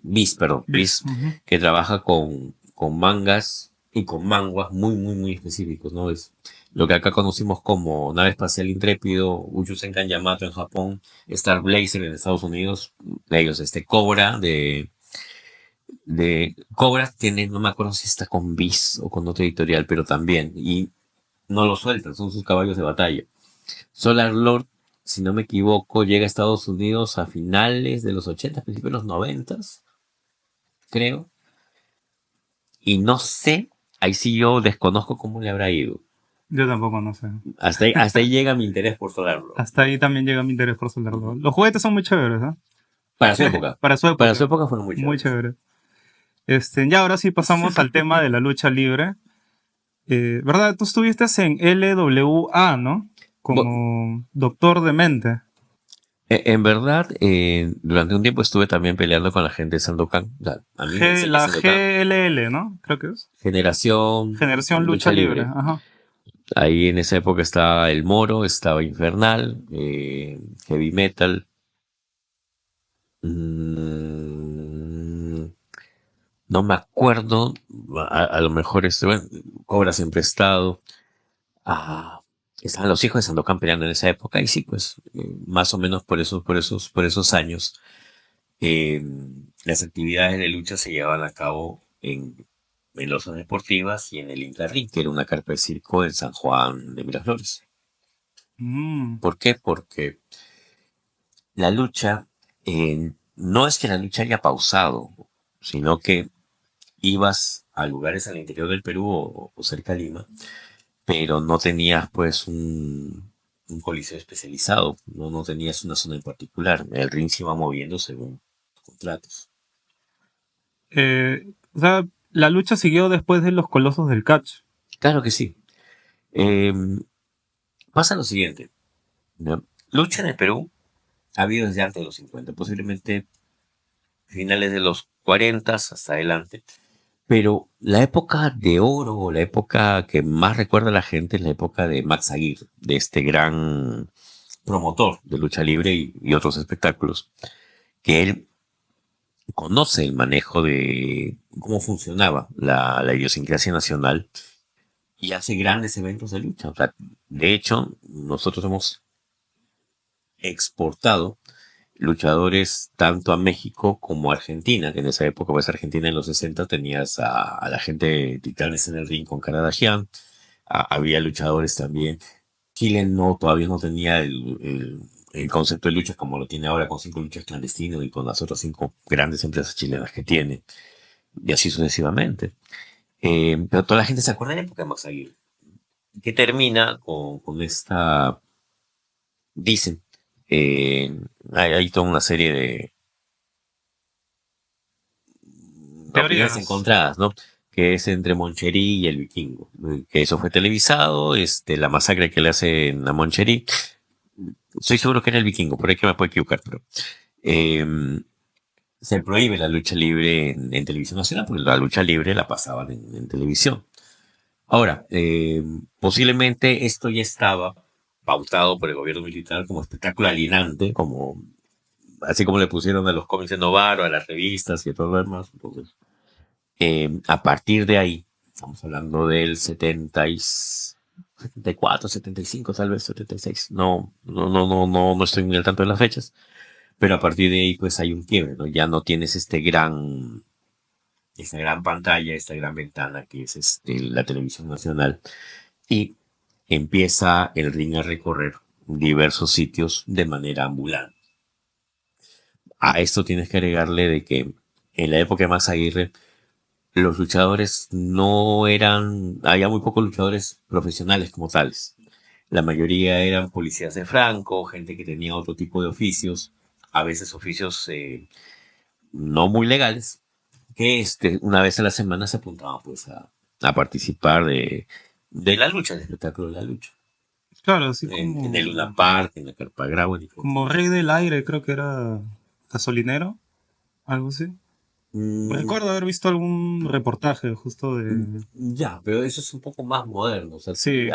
Viz, que trabaja con mangas y con manguas muy específicos, ¿no? Es lo que acá conocimos como Nave Espacial Intrépido, Uchusenkan Yamato en Japón, Star Blazer en Estados Unidos, ellos, Cobra de Cobra tiene, no me acuerdo si está con Viz o con otra editorial, pero también, y no lo sueltan, son sus caballos de batalla. Solar Lord, si no me equivoco, llega a Estados Unidos a finales de los 80, principios de los 90, creo. Y no sé, ahí sí yo desconozco cómo le habrá ido. Yo tampoco, no sé. Hasta ahí llega mi interés por Solar Lord. Hasta ahí también llega mi interés por Solar Lord. Los juguetes son muy chéveres, ¿eh? Para su época. Para su Para su época. época fueron muy Muy chéveres. chéveres. Ya ahora sí pasamos al tema de la lucha libre. ¿Verdad? Tú estuviste en LWA, ¿no? Como doctor de mente. En verdad, durante un tiempo estuve también peleando con la gente de Sandokan. O sea, a mí me enseñó La Sandokan. GLL, ¿no? Creo que es. Generación Generación Lucha Libre. Ajá. Ahí en esa época estaba El Moro, estaba Infernal, Heavy Metal. No me acuerdo. A lo mejor bueno, Cobra siempre ha estado. Estaban los hijos de Sandokan peleando en esa época. Y sí, pues, más o menos por esos años, eh, las actividades de lucha se llevaban a cabo en las zonas deportivas y en el Intrarring, que era una carpa de circo en San Juan de Miraflores. Mm. ¿Por qué? Porque la lucha, no es que la lucha haya pausado, sino que ibas a lugares al interior del Perú o cerca de Lima, pero no tenías pues un coliseo especializado, no tenías una zona en particular. El ring se iba moviendo según contratos. O sea, la lucha siguió después de los Colosos del Catch. Claro que sí. Eh, Pasa lo siguiente, ¿no? Lucha en el Perú ha habido desde antes de los 50, posiblemente finales de los 40 hasta adelante. Pero la época de oro, o la época que más recuerda a la gente, es la época de Max Aguirre, de este gran promotor de lucha libre y otros espectáculos, que él conoce el manejo de cómo funcionaba la idiosincrasia nacional y hace grandes eventos de lucha. O sea, de hecho, nosotros hemos exportado luchadores tanto a México como a Argentina, que en esa época, pues Argentina en los 60 tenías a la gente de Titanes en el ring con Karadagian, había luchadores también. Chile no, todavía no tenía el concepto de lucha como lo tiene ahora con 5 luchas clandestinas y con las otras 5 grandes empresas chilenas que tiene, y así sucesivamente. Pero toda la gente se acuerda de la época de Max Aguirre, que termina con esta, dicen, hay toda una serie de opiniones Teorías. encontradas, ¿no? Que es entre Moncherí y el Vikingo. Que eso fue televisado, la masacre que le hacen a Moncherí. Estoy seguro que era el Vikingo, por ahí que me puedo equivocar, pero eh, se prohíbe la lucha libre en televisión nacional, porque la lucha libre la pasaban en televisión. Ahora, posiblemente esto ya estaba pautado por el gobierno militar como espectáculo alienante, como así como le pusieron a los cómics de Novaro, a las revistas y a todo lo demás. Entonces, a partir de ahí, estamos hablando del 74, 75, tal vez 76. No estoy muy al tanto de las fechas, pero a partir de ahí, pues hay un quiebre, ¿no? Ya no tienes esta gran pantalla, esta gran ventana que es la televisión nacional, y empieza el ring a recorrer diversos sitios de manera ambulante. A esto tienes que agregarle de que en la época de Max Aguirre, los luchadores no eran, había muy pocos luchadores profesionales como tales. La mayoría eran policías de Franco, gente que tenía otro tipo de oficios, a veces oficios no muy legales, que una vez a la semana se apuntaban pues a participar de la lucha, del espectáculo de la lucha. Claro, así En el Luna Park, en la Carpa Grau, como Rey del Aire, creo que era gasolinero, algo así. Recuerdo haber visto algún reportaje justo de... Ya, pero eso es un poco más moderno. O sea, Sí,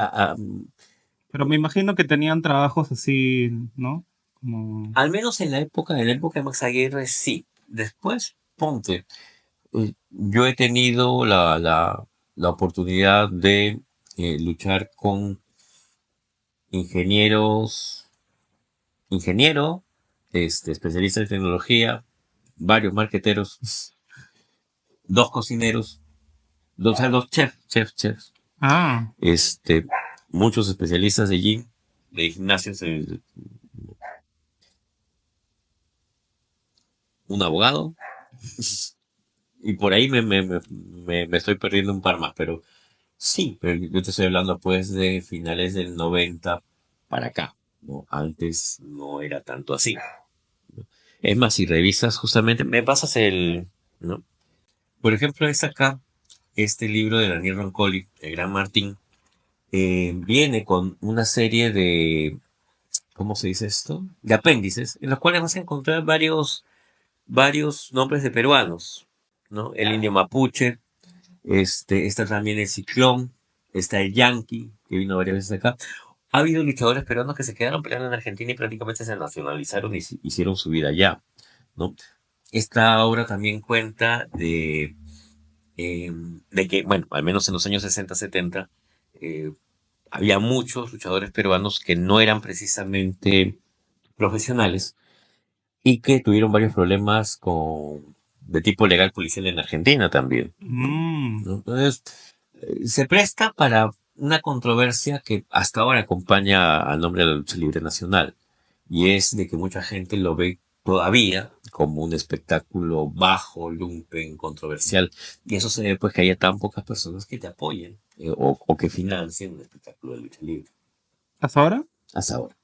pero me imagino que tenían trabajos así, ¿no? Como... al menos en la época de Max Aguirre, sí. Después, ponte. Yo he tenido la oportunidad de luchar con ingenieros, ingeniero, especialistas de tecnología, varios marqueteros, 2 cocineros, dos chefs, Ah, este, muchos especialistas de gym, de gimnasios, un abogado, y por ahí me estoy perdiendo un par más, pero sí, pero yo te estoy hablando pues de finales del 90 para acá, ¿no? Antes no era tanto así. Es más, si revisas justamente, me pasas ¿no? Por ejemplo, es acá, este libro de Daniel Roncoli, el Gran Martín, viene con una serie de, ¿cómo se dice esto? De apéndices, en los cuales vas a encontrar varios nombres de peruanos, ¿no? El indio mapuche, está también el ciclón, está el Yankee, que vino varias veces acá. Ha habido luchadores peruanos que se quedaron peleando en Argentina y prácticamente se nacionalizaron y hicieron su vida allá, ¿no? Esta obra también cuenta de que, bueno, al menos en los años 60, 70, eh, había muchos luchadores peruanos que no eran precisamente profesionales y que tuvieron varios problemas de tipo legal policial en Argentina también, mm, ¿no? Entonces, se presta para una controversia que hasta ahora acompaña al nombre de la lucha libre nacional, y es de que mucha gente lo ve todavía como un espectáculo bajo, lumpen, controversial, y eso se debe pues que haya tan pocas personas que te apoyen o que financien un espectáculo de lucha libre ¿hasta ahora? hasta ahora.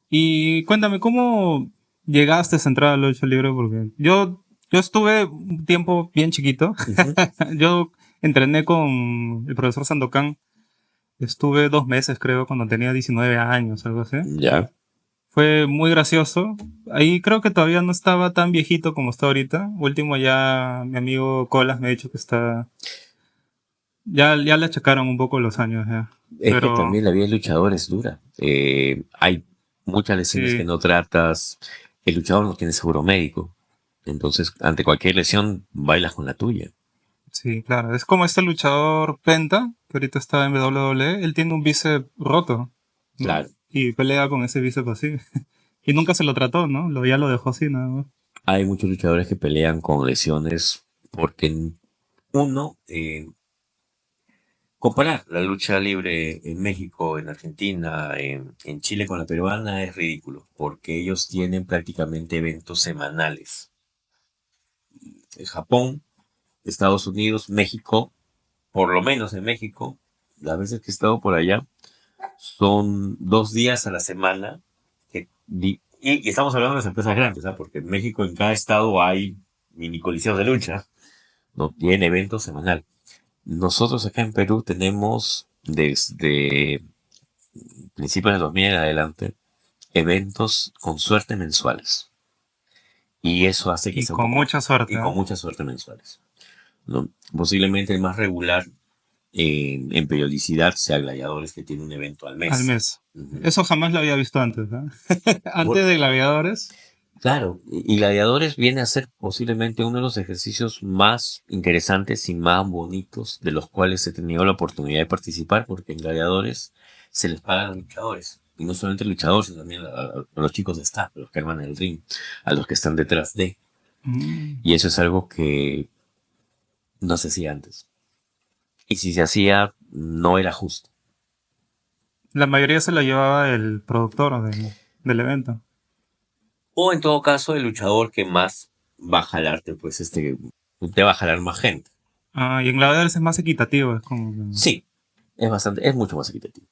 Y cuéntame, ¿cómo llegaste a entrar a la lucha libre? Porque yo Yo estuve un tiempo bien chiquito. Ujú. Yo entrené con el profesor Sandokan. Estuve 2 meses, creo, cuando tenía 19 años, algo así. Ya. Fue muy gracioso. Ahí creo que todavía no estaba tan viejito como está ahorita. Último ya mi amigo Colas me ha dicho que está... Ya le achacaron un poco los años ya. Es que Pero también la vida del luchador es dura. Hay muchas lesiones que sí, no tratas. El luchador no tiene seguro médico. Entonces, ante cualquier lesión, bailas con la tuya. sí, claro. Es como este luchador Penta, que ahorita está en WWE. Él tiene un bíceps roto, ¿no? Claro. Y pelea con ese bíceps así. Y nunca se lo trató, ¿no? Ya lo dejó así, nada más. Hay muchos luchadores que pelean con lesiones porque uno, comparar la lucha libre en México, en Argentina, en Chile con la peruana es ridículo, porque ellos tienen prácticamente eventos semanales. En Japón, Estados Unidos, México, por lo menos en México, las veces que he estado por allá, son 2 días a la semana. Y estamos hablando de las empresas grandes, ¿ah? Porque en México, en cada estado hay mini coliseos de lucha, no tiene eventos semanal. Nosotros acá en Perú tenemos desde principios de 2000 en adelante eventos con suerte mensuales. Y eso hace que Y sea un con poco, mucha suerte, y con ¿no? mucha suerte mensuales, ¿no? Posiblemente el más regular en periodicidad sea Gladiadores, que tiene un evento al Al mes. mes. Ujú. Eso jamás lo había visto antes, ¿no? Por- Antes de Gladiadores. claro, y Gladiadores viene a ser posiblemente uno de los ejercicios más interesantes y más bonitos de los cuales he tenido la oportunidad de participar, porque en Gladiadores se les pagan a los luchadores. Y no solamente luchadores, sino también a los chicos de staff, a los que arman el ring, a los que están detrás de. Mm. Y eso es algo que no se hacía antes. Y si se hacía, no era justo. La mayoría se la llevaba el productor del evento. O en todo caso, el luchador que más va a jalarte, pues te va a jalar más gente. Ah, y en Gladiadores es más equitativo, es como Sí, es mucho más equitativo.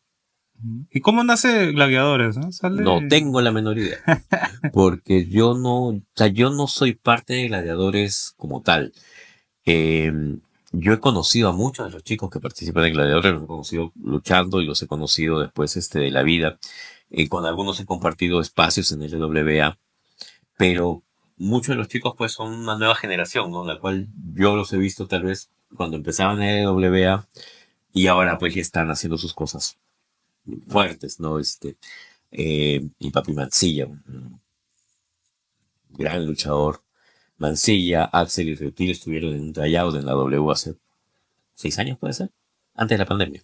¿Y cómo nace Gladiadores, no? No Sale... tengo la menor idea, porque yo no soy parte de Gladiadores como tal. Eh, yo he conocido a muchos de los chicos que participan en Gladiadores, los he conocido luchando y los he conocido después de la vida. Con algunos he compartido espacios en LWA, pero muchos de los chicos pues son una nueva generación, ¿no? La cual yo los he visto tal vez cuando empezaban en LWA y ahora pues ya están haciendo sus cosas fuertes, ¿no? Y Papi Mancilla, un gran luchador. Mancilla, Axel y Reptil estuvieron en un tryout en la W hace 6 años, puede ser, antes de la pandemia.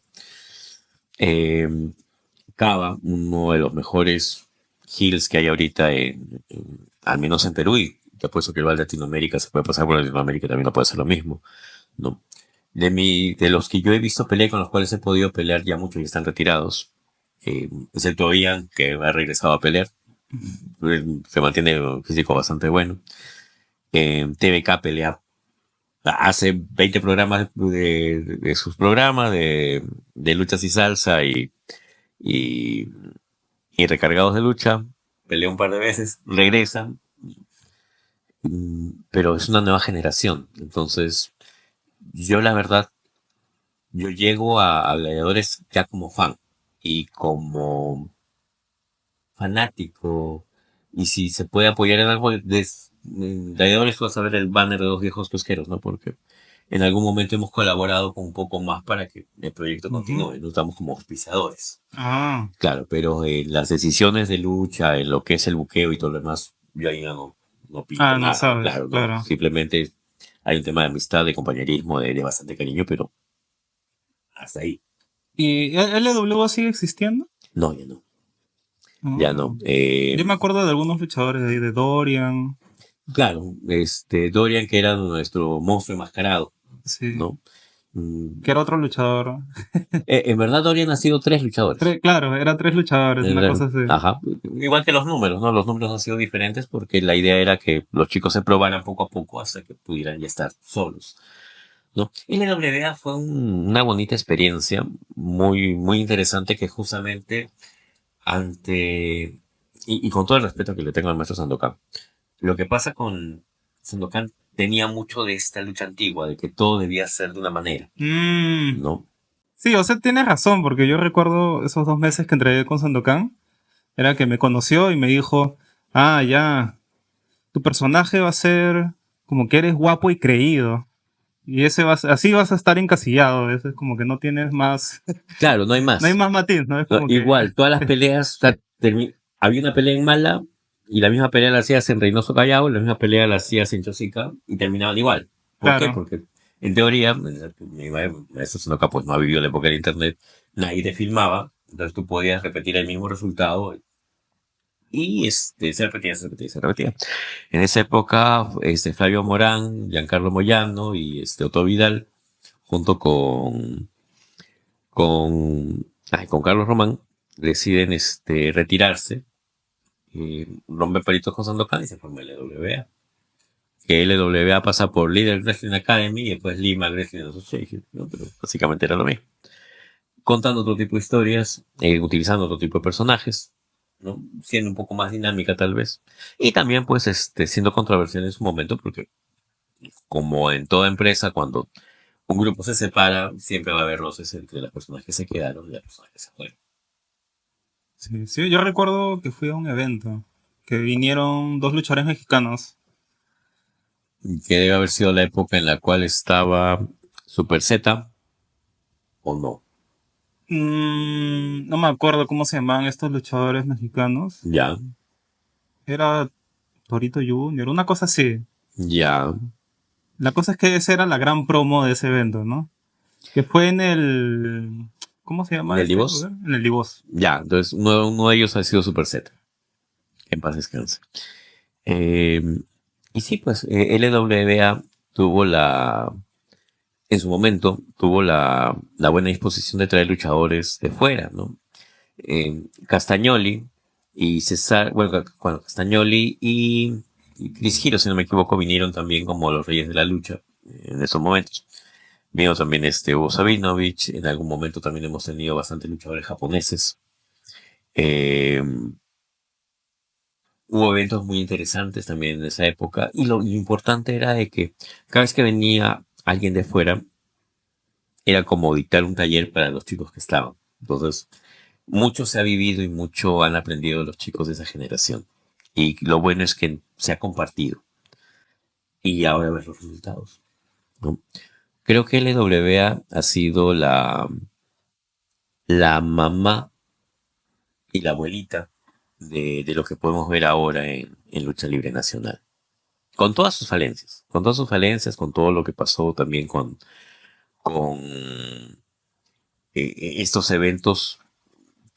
Eh, Cava, uno de los mejores heels que hay ahorita, al menos en Perú, y te apuesto que igual de Latinoamérica se puede pasar por Latinoamérica, también no puede ser lo mismo, ¿no? De los que yo he visto pelear, con los cuales he podido pelear, ya muchos ya están retirados, excepto Ian, que ha regresado a pelear, se mantiene un físico bastante bueno. TVK pelea, hace 20 programas de sus programas de luchas y salsa y, y recargados de lucha, pelea un par de veces, regresan, pero es una nueva generación. Entonces, yo la verdad, yo llego a Gladiadores ya como fan y como fanático. Y si se puede apoyar en algo en Gladiadores, vas a ver el banner de dos viejos pesqueros, ¿no? Porque en algún momento hemos colaborado con un poco más para que el proyecto Ujú. continúe. Nos estamos como auspiciadores. Ah, Claro, pero las decisiones de lucha, en lo que es el buqueo y todo lo demás, yo ahí no pinto no nada. sabes, Claro, no. claro. Simplemente hay un tema de amistad, de compañerismo, de bastante cariño, pero hasta ahí. ¿Y LW sigue existiendo? No, ya no. Ya no. Mm. Yo me acuerdo de algunos luchadores de ahí, de Dorian. Claro, Dorian, que era nuestro monstruo enmascarado, Sí. ¿no? Mm, Que era otro luchador. en verdad, Dorian ha sido 3 luchadores. Claro, eran 3 luchadores, una cosa así. Ajá. Igual que los números, ¿no? Los números han sido diferentes porque la idea era que los chicos se probaran poco a poco hasta que pudieran ya estar solos, ¿no? Y la NWA fue una bonita experiencia, muy, muy interesante que justamente y con todo el respeto que le tengo al maestro Sandokan, lo que pasa con Sandokan tenía mucho de esta lucha antigua, de que todo debía ser de una manera, Mm, ¿no? sí, o sea, tienes razón, porque yo recuerdo esos 2 meses que entregué con Sandokan, era que me conoció y me dijo, ah, ya, tu personaje va a ser como que eres guapo y creído. Y así vas a estar encasillado. Es como que no tienes más, Claro, no hay no hay más. más matiz, ¿no? Es No, como que, igual, todas las peleas, o sea, había una pelea en Mala y la misma pelea la hacías en Reynoso Callao, la misma pelea la hacías en Chosica y terminaban igual. ¿Por qué? claro, Porque en teoría, mi maestro Sonoca pues no ha vivido la época del internet, nadie te filmaba, entonces tú podías repetir el mismo resultado y se repetía. En esa época, Flavio Morán, Giancarlo Moyano y Otto Vidal, junto con Carlos Román, deciden retirarse, rompen palitos con Sandokan y se forma LWA. Que LWA pasa por Leader Wrestling Academy y después Lima Wrestling Association, ¿no? Pero básicamente era lo mismo. Contando otro tipo de historias, utilizando otro tipo de personajes, ¿no? Siendo un poco más dinámica tal vez. Y también pues siendo controversial en su momento porque como en toda empresa cuando un grupo se separa siempre va a haber roces entre las personas que se quedaron y las personas que se fueron. sí, sí, yo recuerdo que fui a un evento, que vinieron 2 luchadores mexicanos. Que debe haber sido la época en la cual estaba Super Z o no. No me acuerdo cómo se llamaban estos luchadores mexicanos. Ya, Era Torito Junior, una cosa así. ya. La cosa es que esa era la gran promo de ese evento, ¿no? Que fue en el... ¿Cómo se ¿En llama el ese Divos? lugar? En el Divos. Ya, entonces uno de ellos ha sido Super Z. En paz descanse. Eh, y sí, pues LWA tuvo en su momento, tuvo la buena disposición de traer luchadores de fuera, ¿no? Castagnoli y César, bueno, Castagnoli y Chris Hero, si no me equivoco, vinieron también como los reyes de la lucha en esos momentos. Vino también Hugo Sabinovich, en algún momento también hemos tenido bastantes luchadores japoneses. Eh, Hubo eventos muy interesantes también en esa época y lo importante era de que cada vez que venía alguien de fuera era como dictar un taller para los chicos que estaban. Entonces, mucho se ha vivido y mucho han aprendido los chicos de esa generación. Y lo bueno es que se ha compartido y ahora ves los resultados, ¿no? Creo que LWA ha sido la mamá y la abuelita de lo que podemos ver ahora en lucha libre nacional. Con todo lo que pasó también con estos eventos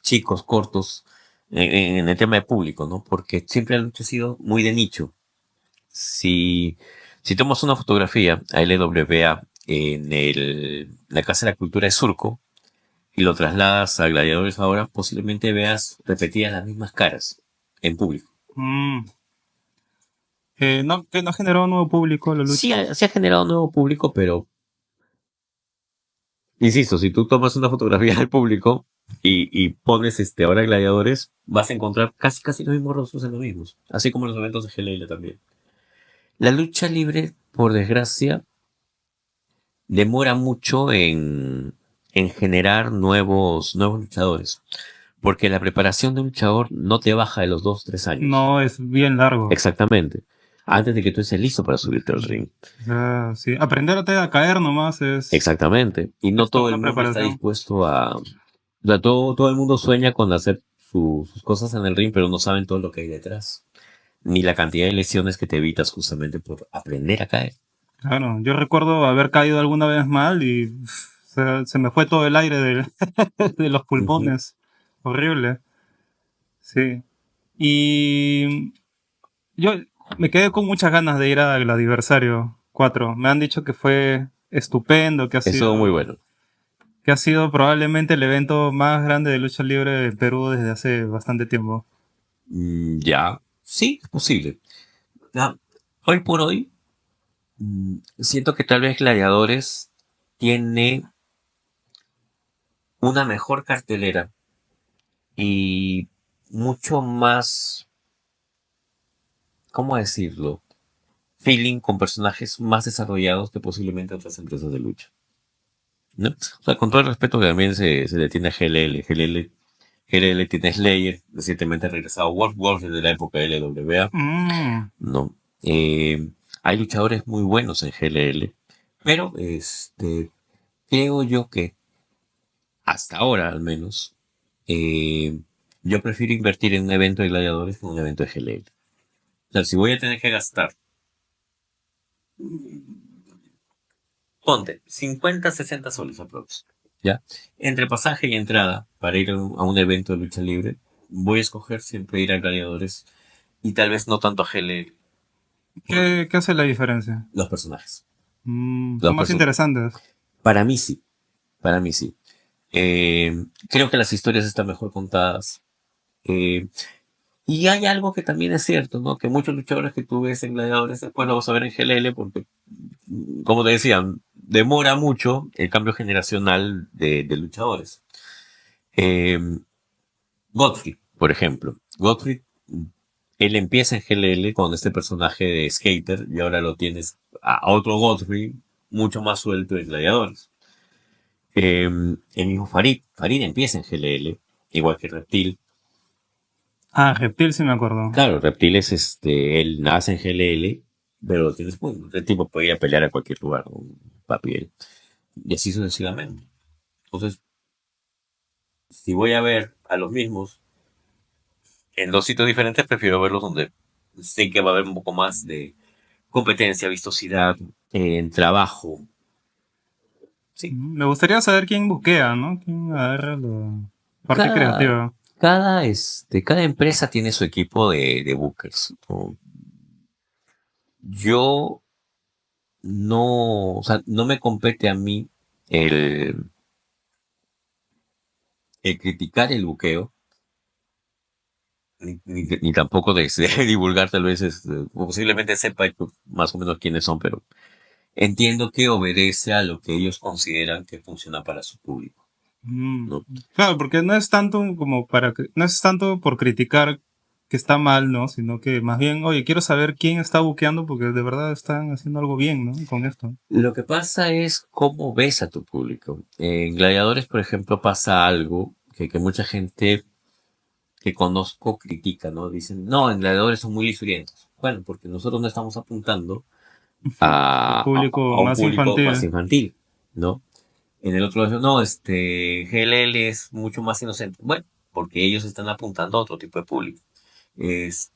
chicos, cortos, en el tema de público, ¿no? Porque siempre la lucha ha sido muy de nicho. Si, si tomas una fotografía a LWA la Casa de la Cultura de Surco y lo trasladas a Gladiadores ahora, posiblemente veas repetidas las mismas caras en público. Mm. Que no generó nuevo público la Sí, lucha. se ha generado un nuevo público, pero insisto, si tú tomas una fotografía del público y pones ahora gladiadores, vas a encontrar casi los mismos rostros en los mismos. Así como los eventos de GLL también. La lucha libre, por desgracia, demora mucho en generar nuevos luchadores. Porque la preparación de un luchador no te baja de los 2 o 3 años. No, es bien largo. Exactamente. Antes de que tú estés listo para subirte al ring. O sea, sí, aprenderte a caer nomás Exactamente. Y no es toda todo el una mundo está preparación. dispuesto o sea, todo el mundo sueña con hacer sus cosas en el ring, pero no saben todo lo que hay detrás. Ni la cantidad de lesiones que te evitas justamente por aprender a caer. Claro, yo recuerdo haber caído alguna vez mal y se me fue todo el aire de los Ujú. pulmones. Horrible. Sí. Y yo me quedé con muchas ganas de ir al aniversario 4. Me han dicho que fue estupendo, Eso muy bueno. que ha sido probablemente el evento más grande de lucha libre de Perú desde hace bastante tiempo. Ya, sí, es posible. Ah, hoy por hoy, siento que tal vez Gladiadores tiene una mejor cartelera y mucho más, ¿cómo decirlo? feeling con personajes más desarrollados que posiblemente otras empresas de lucha, ¿no? O sea, con todo el respeto que también se le tiene a GLL. GLL tiene Slayer, recientemente ha regresado Wolf desde la época de LWA, Mm, ¿no? Hay luchadores muy buenos en GLL, pero creo yo que hasta ahora al menos, yo prefiero invertir en un evento de gladiadores que en un evento de GLL. O sea, si voy a tener que gastar, ponte, 50, 60 soles aprox, ¿ya? Entre pasaje y entrada para ir a un evento de lucha libre, voy a escoger siempre ir a gladiadores y tal vez no tanto a GLL, por ¿qué hace la diferencia? los personajes. Son Los más perso- interesantes. para mí sí, para mí sí. Creo que las historias están mejor contadas. Eh, Y hay algo que también es cierto, ¿no? Que muchos luchadores que tú ves en Gladiadores después lo vas a ver en GLL porque, como te decía, demora mucho el cambio generacional de luchadores. Eh, Godfrey, por ejemplo. Godfrey, él empieza en GLL con este personaje de skater y ahora lo tienes a otro Godfrey mucho más suelto en Gladiadores. El mismo Farid. Farid empieza en GLL, igual que Reptil. Ah, Reptil sí me acuerdo. Claro, Reptiles, él nace en GLL, pero tienes, bueno, el tipo puede ir a pelear a cualquier lugar, un papi, y así sucesivamente. Entonces, si voy a ver a los mismos en dos sitios diferentes, prefiero verlos donde sé que va a haber un poco más de competencia, vistosidad, en trabajo. Sí, Me gustaría saber quién buquea, ¿no? Quién agarra la parte cada, creativa. cada empresa tiene su equipo de bookers, ¿no? Yo no, o sea, no me compete a mí el criticar el buqueo, ni tampoco de divulgar tal vez, posiblemente sepa más o menos quiénes son, pero entiendo que obedece a lo que ellos consideran que funciona para su público, Mm, ¿no? Claro, porque no es tanto como no es tanto por criticar que está mal, ¿no? Sino que más bien, oye, quiero saber quién está buqueando porque de verdad están haciendo algo bien, ¿no? Con esto. Lo que pasa es cómo ves a tu público. En Gladiadores, por ejemplo, pasa algo que mucha gente que conozco critica, ¿no? Dicen, no, en Gladiadores son muy lisurientos. Bueno, porque nosotros no estamos apuntando El a público un más público más infantil. infantil, ¿no? En el otro lado, no, GLL es mucho más inocente. Bueno, porque ellos están apuntando a otro tipo de público. Es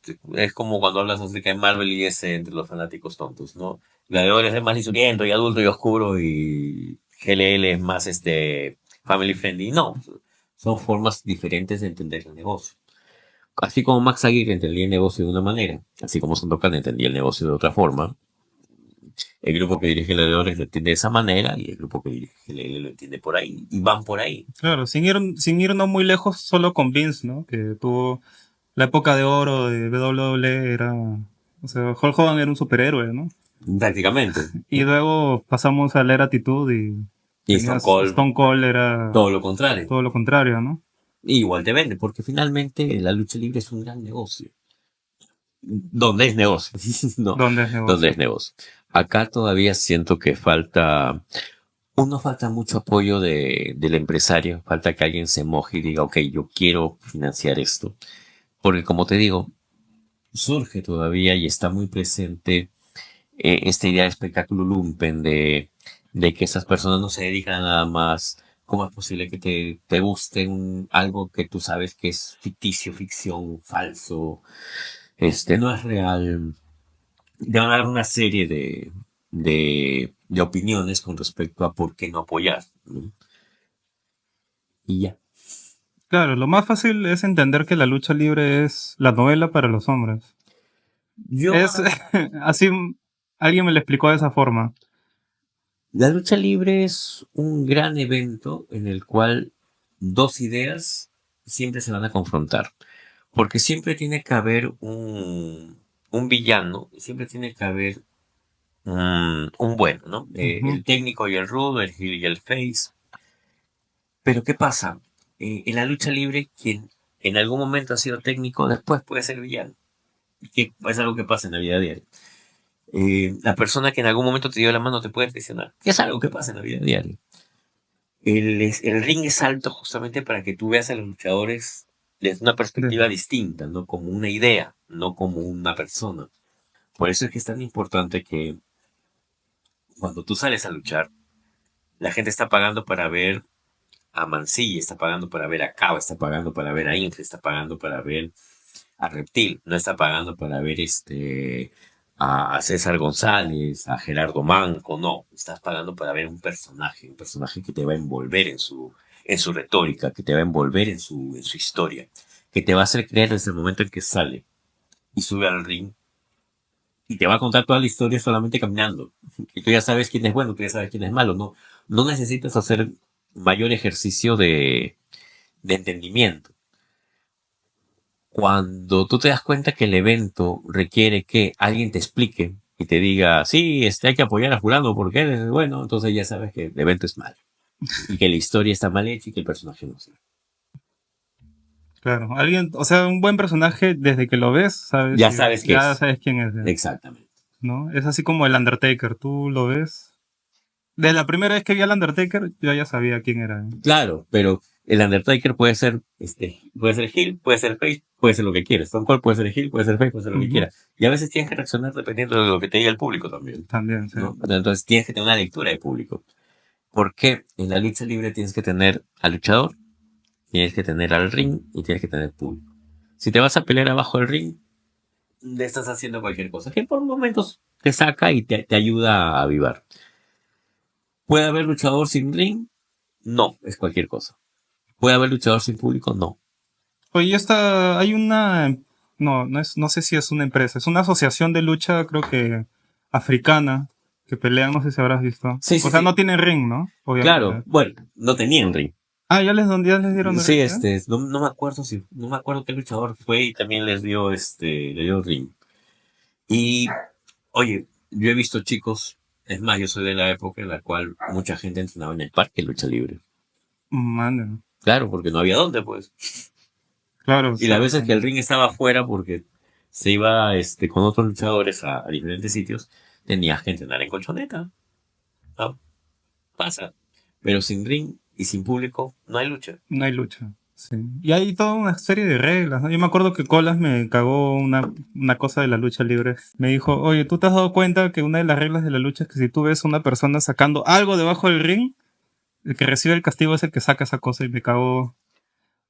como cuando hablas acerca de Marvel y es entre los fanáticos tontos, ¿no? Gladiadores es más lisuriento y adulto y oscuro y GLL es más family friendly. No, son formas diferentes de entender el negocio. Así como Max Aguirre entendía el negocio de una manera, así como Sandokan entendía el negocio de otra forma, el grupo que dirige Gladiadores lo entiende de esa manera y el grupo que dirige GLL lo entiende por ahí y van por ahí. Claro, sin ir no muy lejos, solo con Vince, ¿no? Que tuvo la época de oro de WWE, o sea, Hulk Hogan era un superhéroe, ¿no? Prácticamente. Y luego pasamos a la era Attitude y Y Stone tenías Cold, Stone Cold era todo lo contrario. todo lo contrario, ¿no? Igual te vende, porque finalmente la lucha libre es un gran negocio. ¿Dónde es negocio? No, Donde es ¿dónde negocio. es negocio? Acá todavía siento que falta mucho apoyo del empresario, falta que alguien se moje y diga, ok, yo quiero financiar esto. Porque como te digo, surge todavía y está muy presente esta idea de espectáculo lumpen, de que esas personas no se dedican a nada más. ¿Cómo es posible que te guste algo que tú sabes que es ficticio, ficción, falso? No es real. Te van a dar una serie de opiniones con respecto a por qué no apoyar, ¿no? Y ya. Claro, lo más fácil es entender que la lucha libre es la novela para los hombres. Yo, Es así, alguien me lo explicó de esa forma. la lucha libre es un gran evento en el cual dos ideas siempre se van a confrontar. Porque siempre tiene que haber un villano, siempre tiene que haber un bueno, ¿no? Ujú. El técnico y el rudo, el heel y el face. Pero ¿qué pasa? En la lucha libre, quien en algún momento ha sido técnico, después puede ser villano. Que es algo que pasa en la vida diaria. La persona que en algún momento te dio la mano te puede traicionar. Que es algo que pasa en la vida diaria. El ring es alto justamente para que tú veas a los luchadores desde una perspectiva distinta, no como una idea, no como una persona. Por eso es que es tan importante que cuando tú sales a luchar, la gente está pagando para ver a Mancilla, está pagando para ver a Cava, está pagando para ver a Inge, está pagando para ver a Reptil, no está pagando para ver a César González, a Gerardo Manco, no, estás pagando para ver un personaje que te va a envolver en su retórica, que te va a envolver en su historia, que te va a hacer creer desde el momento en que sale y sube al ring y te va a contar toda la historia solamente caminando. Y tú ya sabes quién es bueno, tú ya sabes quién es malo, no necesitas hacer mayor ejercicio de entendimiento. Cuando tú te das cuenta que el evento requiere que alguien te explique y te diga, sí, hay que apoyar a fulano porque él es bueno, entonces ya sabes que el evento es malo. Y que la historia está mal hecha y que el personaje no sirve. Claro, alguien, o sea, un buen personaje desde que lo ves, sabes. Ya sabes qué ya es. sabes quién es. Exactamente. ¿No? Es así como el Undertaker, tú lo ves. Desde la primera vez que vi al Undertaker, yo ya sabía quién era. Claro, pero el Undertaker puede ser heel, puede ser face, puede ser lo que quieras. Stone Cold puede ser heel, puede ser face, puede ser lo que quiera. Y a veces tienes que reaccionar dependiendo de lo que te diga el público también. También, sí. ¿No? Entonces tienes que tener una lectura de público. Porque en la lucha libre tienes que tener al luchador, tienes que tener al ring y tienes que tener público. Si te vas a pelear abajo del ring, le estás haciendo cualquier cosa que por momentos te saca y te ayuda a avivar. ¿Puede haber luchador sin ring? No, es cualquier cosa. ¿Puede haber luchador sin público? No. Oye, hay una... No sé si es una empresa, es una asociación de lucha, creo que africana, que pelean, no sé si habrás visto. Sí, o sea, no tienen ring, ¿no? Obviamente. Claro, bueno, no tenían ring. Ah, ya les dieron Sí, ring. no me acuerdo qué luchador fue y también le dio ring. Y, oye, yo he visto chicos, es más, yo soy de la época en la cual mucha gente entrenaba en el parque lucha libre. Man. Claro, porque no había dónde, pues. Claro. Y las veces que el ring estaba afuera porque se iba con otros luchadores a diferentes sitios, tenías que entrenar en colchoneta. ¿No? Pasa. Pero sin ring y sin público no hay lucha. No hay lucha. Sí. Y hay toda una serie de reglas, ¿no? Yo me acuerdo que Colas me cagó una cosa de la lucha libre. Me dijo, oye, ¿tú te has dado cuenta que una de las reglas de la lucha es que si tú ves a una persona sacando algo debajo del ring, el que recibe el castigo es el que saca esa cosa? Y me cagó.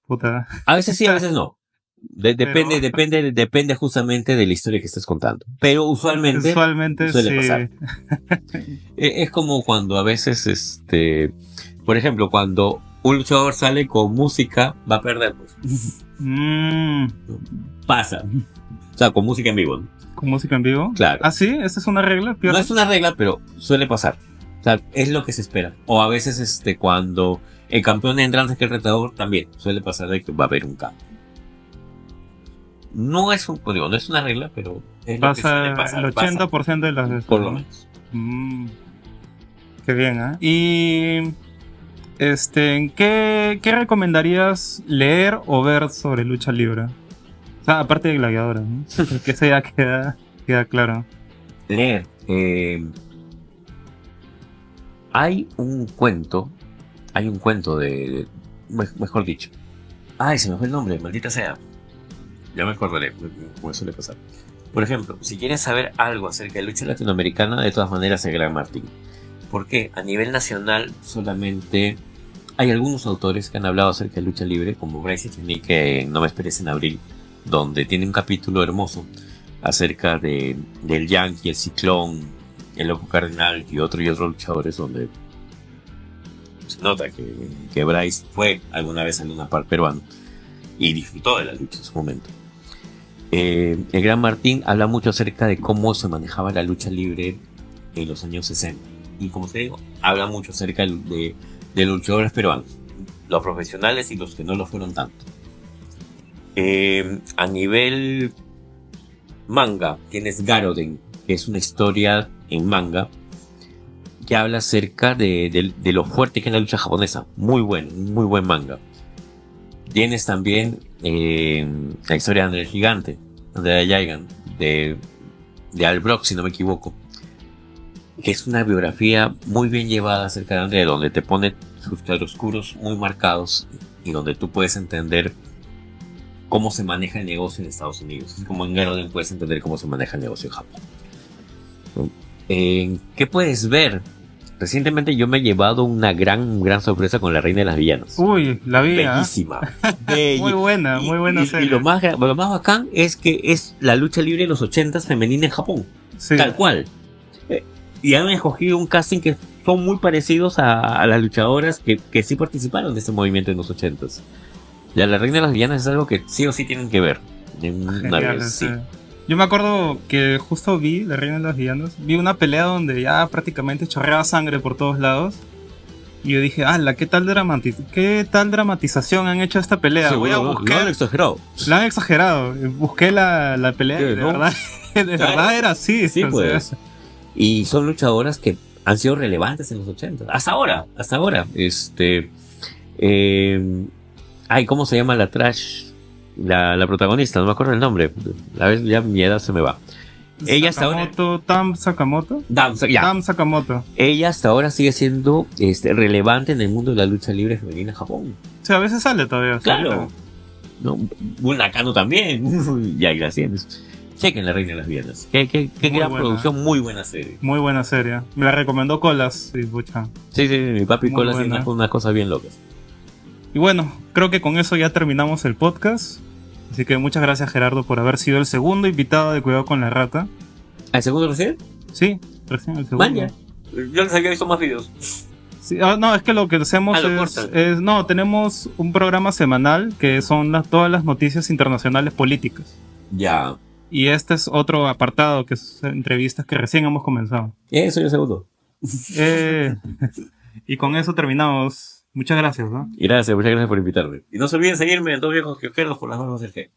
Puta. A veces sí, a veces no. Depende justamente de la historia que estés contando. Pero usualmente suele sí. pasar. Es como cuando a veces, por ejemplo, cuando un luchador sale con música, va a perder. Pues. Pasa. O sea, con música en vivo, ¿no? ¿Con música en vivo? Claro. ¿Ah, sí? ¿Esa es una regla? No es una regla, pero suele pasar. O sea, es lo que se espera. O a veces, cuando el campeón entra antes que el retador, también suele pasar de que va a haber un cambio. No es no es una regla, pero es lo que suele pasar. El 80% de las veces. Por lo menos. Qué bien, ¿eh? Y... ¿qué recomendarías leer o ver sobre lucha libre? O sea, aparte de Gladiadores, ¿no? Que eso ya queda claro. Leer. Hay un cuento de mejor dicho. Ay, se me fue el nombre, maldita sea. Ya me acordaré, como suele pasar. Por ejemplo, si quieres saber algo acerca de lucha latinoamericana, de todas maneras, el Gran Martín. Porque a nivel nacional solamente hay algunos autores que han hablado acerca de lucha libre, como Bryce Echenique en No me esperes en abril, donde tiene un capítulo hermoso acerca del Yankee, el Ciclón, el Loco Cardenal y otros luchadores, donde se nota que Bryce fue alguna vez en una par peruano y disfrutó de la lucha en su momento. El Gran Martín habla mucho acerca de cómo se manejaba la lucha libre en los años 60. Y como te digo, habla mucho acerca de los luchadores peruanos, los profesionales y los que no lo fueron tanto. A nivel manga, tienes Garoden, que es una historia en manga que habla acerca de lo fuerte que es la lucha japonesa. Muy buen manga. Tienes también la historia de André el Gigante, de Daigan, de de Al Brock, si no me equivoco, que es una biografía muy bien llevada acerca de André, donde te pone sus claroscuros muy marcados y donde tú puedes entender cómo se maneja el negocio en Estados Unidos. Es como en Garden puedes entender cómo se maneja el negocio en Japón. ¿Qué puedes ver? Recientemente yo me he llevado una gran sorpresa con La Reina de las Villanas. Uy, la vi, ¿ah? Bellísima. Muy buena Y lo más bacán es que es la lucha libre de los 80s femenina en Japón. Sí. Tal cual. Y han escogido un casting que son muy parecidos a las luchadoras que sí participaron de este movimiento en los 80s. Ya La Reina de las Villanas es algo que sí o sí tienen que ver. Una Genial, vez, sí. Yo me acuerdo que justo vi La Reina de los Villanos, vi una pelea donde ya prácticamente chorreaba sangre por todos lados. Y yo dije, ¡hala! ¿Qué tal dramatización han hecho esta pelea? Sí, Voy a bueno, buscar. lo han exagerado. La han exagerado. Busqué la pelea y de ¿no? verdad, verdad era así. Sí, o pues. sea, Y son luchadoras que han sido relevantes en los 80. Hasta ahora. ¿Cómo se llama la trash? La protagonista, no me acuerdo el nombre. A veces ya mi edad se me va. Ella hasta ahora. Tam Sakamoto. Tam Sakamoto. Ella hasta ahora sigue siendo relevante en el mundo de la lucha libre femenina en Japón. O sea, a veces sale todavía. Claro. ¿No? Un Nakano también. Ya, gracias. Chequen La Reina de las Villanas. Qué gran buena. producción, muy buena serie. Muy buena serie. Me la recomendó Colas. Y pucha. Sí, mi papi Muy Colas tiene buena. unas cosas bien locas. Y bueno, creo que con eso ya terminamos el podcast. Así que muchas gracias, Gerardo, por haber sido el segundo invitado de Cuidado con la Rata. ¿Al segundo recién? Sí, recién el segundo. Vaya. Yo les había visto más videos. Sí, no, es que lo que hacemos lo cortan. no, tenemos un programa semanal que son todas las noticias internacionales políticas. Ya. Y este es otro apartado que es entrevistas que recién hemos comenzado. Eso yo segundo. Y con eso terminamos. Muchas gracias, ¿no? Y muchas gracias por invitarme. Y no se olviden seguirme en Dos Viejos Quiojeros por las manos del G.